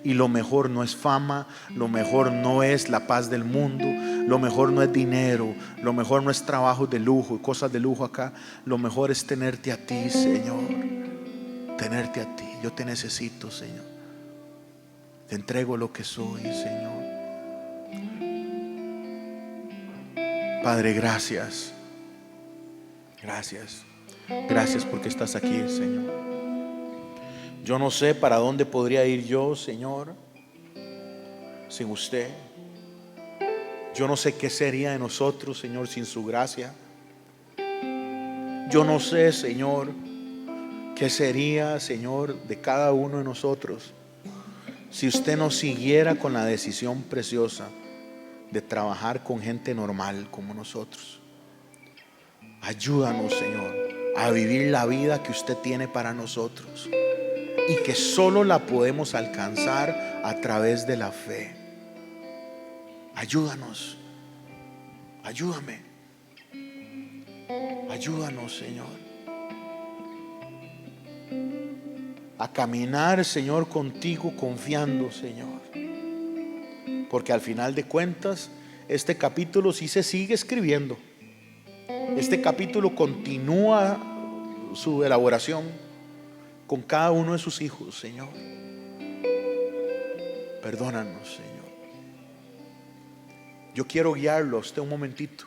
S1: Y lo mejor no es fama, lo mejor no es la paz del mundo, lo mejor no es dinero, lo mejor no es trabajos de lujo, cosas de lujo acá. Lo mejor es tenerte a ti, Señor. Tenerte a ti. Yo te necesito, Señor. Te entrego lo que soy, Señor. Padre, gracias. Gracias. Gracias porque estás aquí, Señor. Yo no sé para dónde podría ir yo, Señor, sin usted. Yo no sé qué sería de nosotros, Señor, sin su gracia. Yo no sé, Señor, qué sería, Señor, de cada uno de nosotros si usted nos siguiera con la decisión preciosa de trabajar con gente normal como nosotros. Ayúdanos, Señor, a vivir la vida que usted tiene para nosotros y que solo la podemos alcanzar a través de la fe. Ayúdanos. Ayúdame. Ayúdanos, Señor, a caminar, Señor, contigo, confiando, Señor. Porque al final de cuentas, este capítulo sí se sigue escribiendo. Este capítulo continúa su elaboración con cada uno de sus hijos, Señor. Perdónanos, Señor. Yo quiero guiarlo a usted un momentito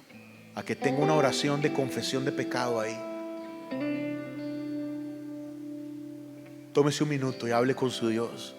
S1: a que tenga una oración de confesión de pecado ahí. Tómese un minuto y hable con su Dios.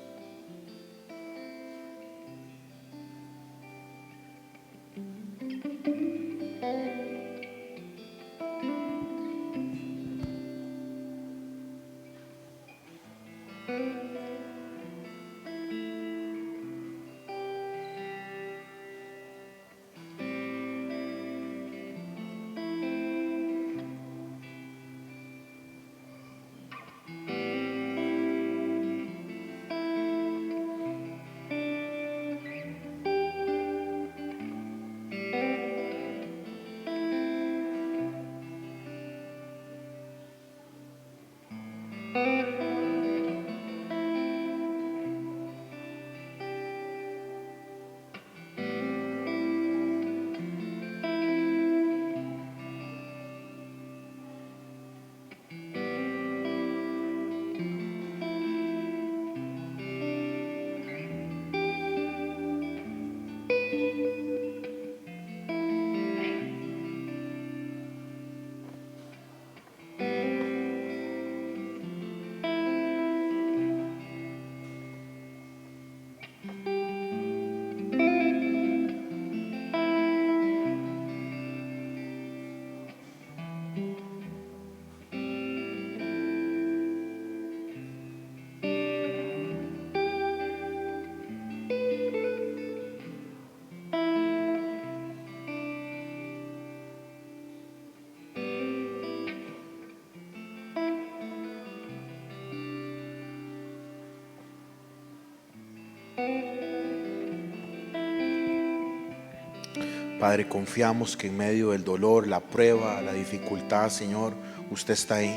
S1: Padre, confiamos que en medio del dolor, la prueba, la dificultad, Señor, usted está ahí.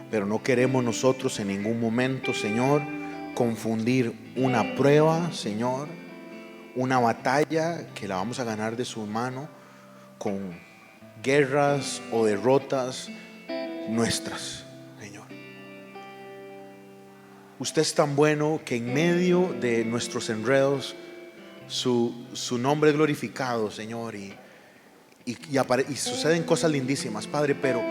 S1: Pero no queremos nosotros en ningún momento, Señor, confundir una prueba, Señor, una batalla que la vamos a ganar de su mano, con guerras o derrotas nuestras, Señor. Usted es tan bueno que en medio de nuestros enredos su nombre es glorificado, Señor, y suceden cosas lindísimas, Padre, pero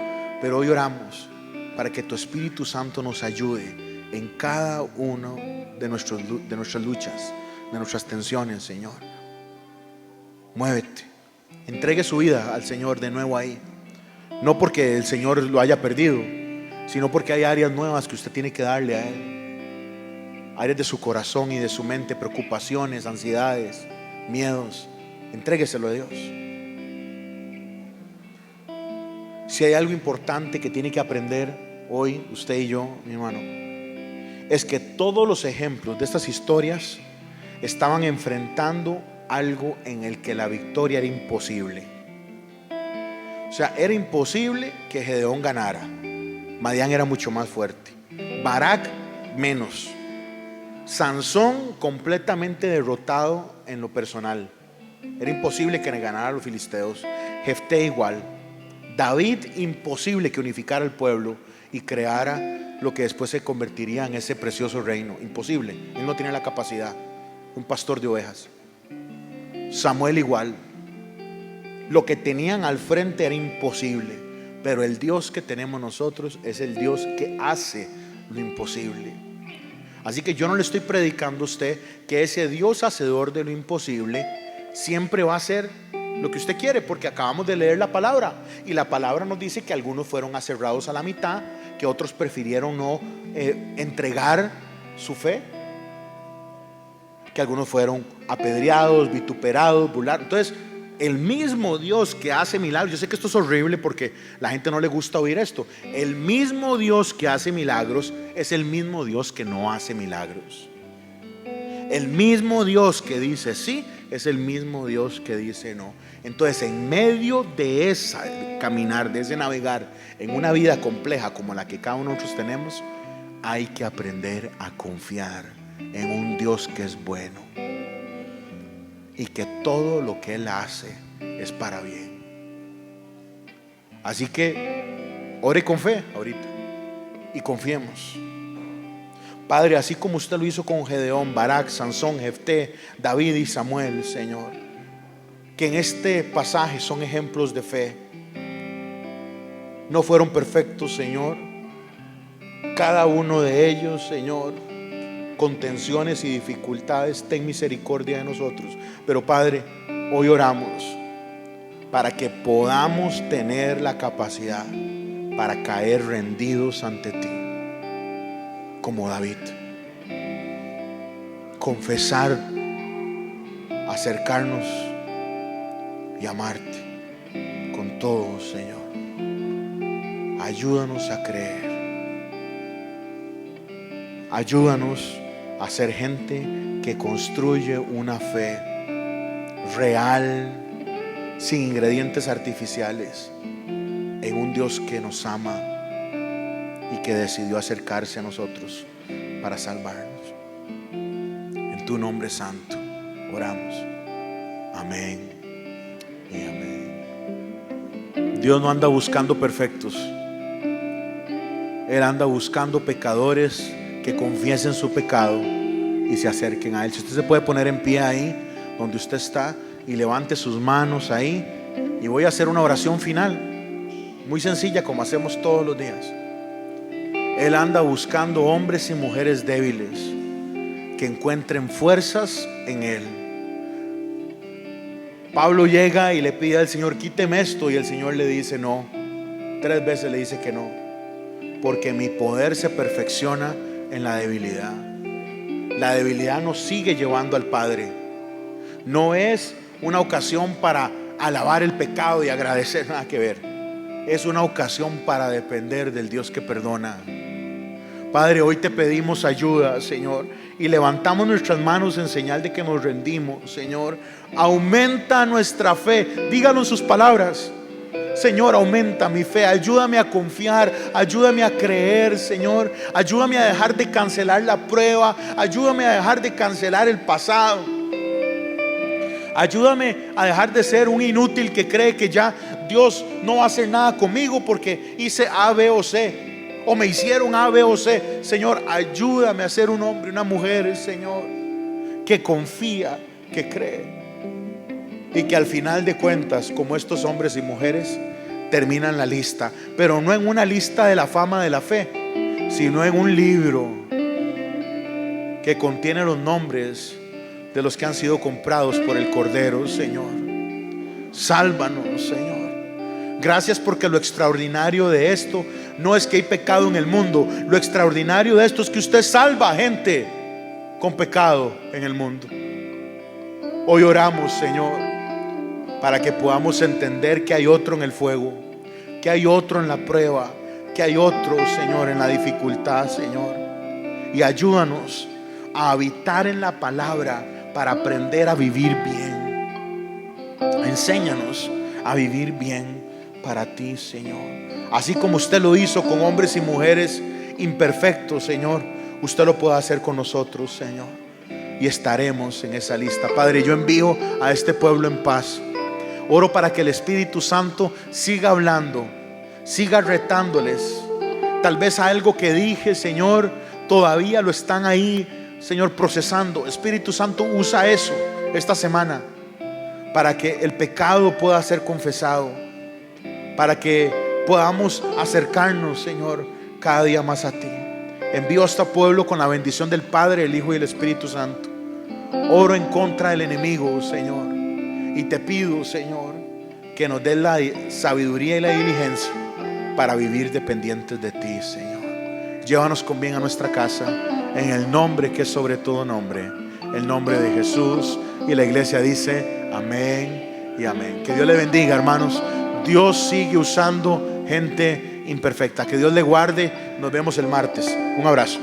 S1: hoy oramos para que tu Espíritu Santo nos ayude en cada uno de nuestras luchas, de nuestras tensiones, Señor. Muévete, entregue su vida al Señor de nuevo ahí, no porque el Señor lo haya perdido, sino porque hay áreas nuevas que usted tiene que darle a Él. Áreas de su corazón y de su mente, preocupaciones, ansiedades, miedos. Entrégueselo a Dios. Si hay algo importante que tiene que aprender hoy, usted y yo, mi hermano, es que todos los ejemplos de estas historias estaban enfrentando algo en el que la victoria era imposible. O sea, era imposible que Gedeón ganara. Madián era mucho más fuerte, Barak menos, Sansón completamente derrotado en lo personal. Era imposible que ganara a los filisteos. Jefté igual. David, imposible que unificara al pueblo y creara lo que después se convertiría en ese precioso reino. Imposible, él no tenía la capacidad. Un pastor de ovejas. Samuel igual. Lo que tenían al frente era imposible, pero el Dios que tenemos nosotros es el Dios que hace lo imposible. Así que yo no le estoy predicando a usted que ese Dios hacedor de lo imposible siempre va a hacer lo que usted quiere, porque acabamos de leer la palabra y la palabra nos dice que algunos fueron aserrados a la mitad, que otros prefirieron no entregar su fe, que algunos fueron apedreados, vituperados, burlados. Entonces, el mismo Dios que hace milagros, yo sé que esto es horrible porque la gente no le gusta oír esto, el mismo Dios que hace milagros es el mismo Dios que no hace milagros. El mismo Dios que dice sí es el mismo Dios que dice no. Entonces, en medio de ese caminar, de ese navegar en una vida compleja como la que cada uno de nosotros tenemos, hay que aprender a confiar en un Dios que es bueno y que todo lo que Él hace es para bien. Así que ore con fe ahorita y confiemos. Padre, así como usted lo hizo con Gedeón, Barak, Sansón, Jefté, David y Samuel, Señor, que en este pasaje son ejemplos de fe. No fueron perfectos, Señor. Cada uno de ellos, Señor, con tensiones y dificultades, ten misericordia de nosotros. Pero Padre, hoy oramos para que podamos tener la capacidad para caer rendidos ante ti, como David, confesar, acercarnos y amarte con todo, Señor. Ayúdanos a creer, ayúdanos a ser gente que construye una fe real, sin ingredientes artificiales, en un Dios que nos ama y que decidió acercarse a nosotros para salvarnos. En tu nombre santo oramos. Amén y amén. Dios no anda buscando perfectos. Él anda buscando pecadores que confiesen su pecado y se acerquen a Él. Si usted se puede poner en pie ahí donde usted está y levante sus manos ahí, y voy a hacer una oración final muy sencilla, como hacemos todos los días. Él anda buscando hombres y mujeres débiles que encuentren fuerzas en Él. Pablo llega y le pide al Señor: quíteme esto, y el Señor le dice no. 3 veces le dice que no, porque mi poder se perfecciona en la debilidad. La debilidad nos sigue llevando al Padre. No es una ocasión para alabar el pecado y agradecer, nada que ver. Es una ocasión para depender del Dios que perdona. Padre, hoy te pedimos ayuda, Señor, y levantamos nuestras manos en señal de que nos rendimos. Señor, aumenta nuestra fe. Dígalo en sus palabras. Señor, aumenta mi fe, ayúdame a confiar, ayúdame a creer, Señor. Ayúdame a dejar de cancelar la prueba, ayúdame a dejar de cancelar el pasado. Ayúdame a dejar de ser un inútil que cree que ya Dios no va a hacer nada conmigo porque hice A, B o C, o me hicieron A, B o C. Señor, ayúdame a ser un hombre, una mujer, Señor, que confía, que cree. Y que al final de cuentas, como estos hombres y mujeres, terminan la lista, pero no en una lista de la fama de la fe, sino en un libro que contiene los nombres de los que han sido comprados por el Cordero. Señor, sálvanos, Señor. Gracias, porque lo extraordinario de esto no es que hay pecado en el mundo. Lo extraordinario de esto es que usted salva a gente con pecado en el mundo. Hoy oramos, Señor, para que podamos entender que hay otro en el fuego, que hay otro en la prueba, que hay otro, Señor, en la dificultad, Señor. Y ayúdanos a habitar en la palabra para aprender a vivir bien. Enséñanos a vivir bien para ti, Señor. Así como usted lo hizo con hombres y mujeres imperfectos, Señor, usted lo puede hacer con nosotros, Señor. Y estaremos en esa lista. Padre, yo envío a este pueblo en paz. Oro para que el Espíritu Santo siga hablando, siga retándoles. Tal vez a algo que dije, Señor, todavía lo están ahí, Señor, procesando. Espíritu Santo, usa eso esta semana para que el pecado pueda ser confesado, para que podamos acercarnos, Señor, cada día más a ti. Envío a este pueblo con la bendición del Padre, el Hijo y el Espíritu Santo. Oro en contra del enemigo, Señor. Y te pido, Señor, que nos des la sabiduría y la diligencia para vivir dependientes de ti, Señor. Llévanos con bien a nuestra casa, en el nombre que es sobre todo nombre, el nombre de Jesús. Y la iglesia dice amén y amén. Que Dios le bendiga, hermanos. Dios sigue usando gente imperfecta. Que Dios le guarde. Nos vemos el martes. Un abrazo.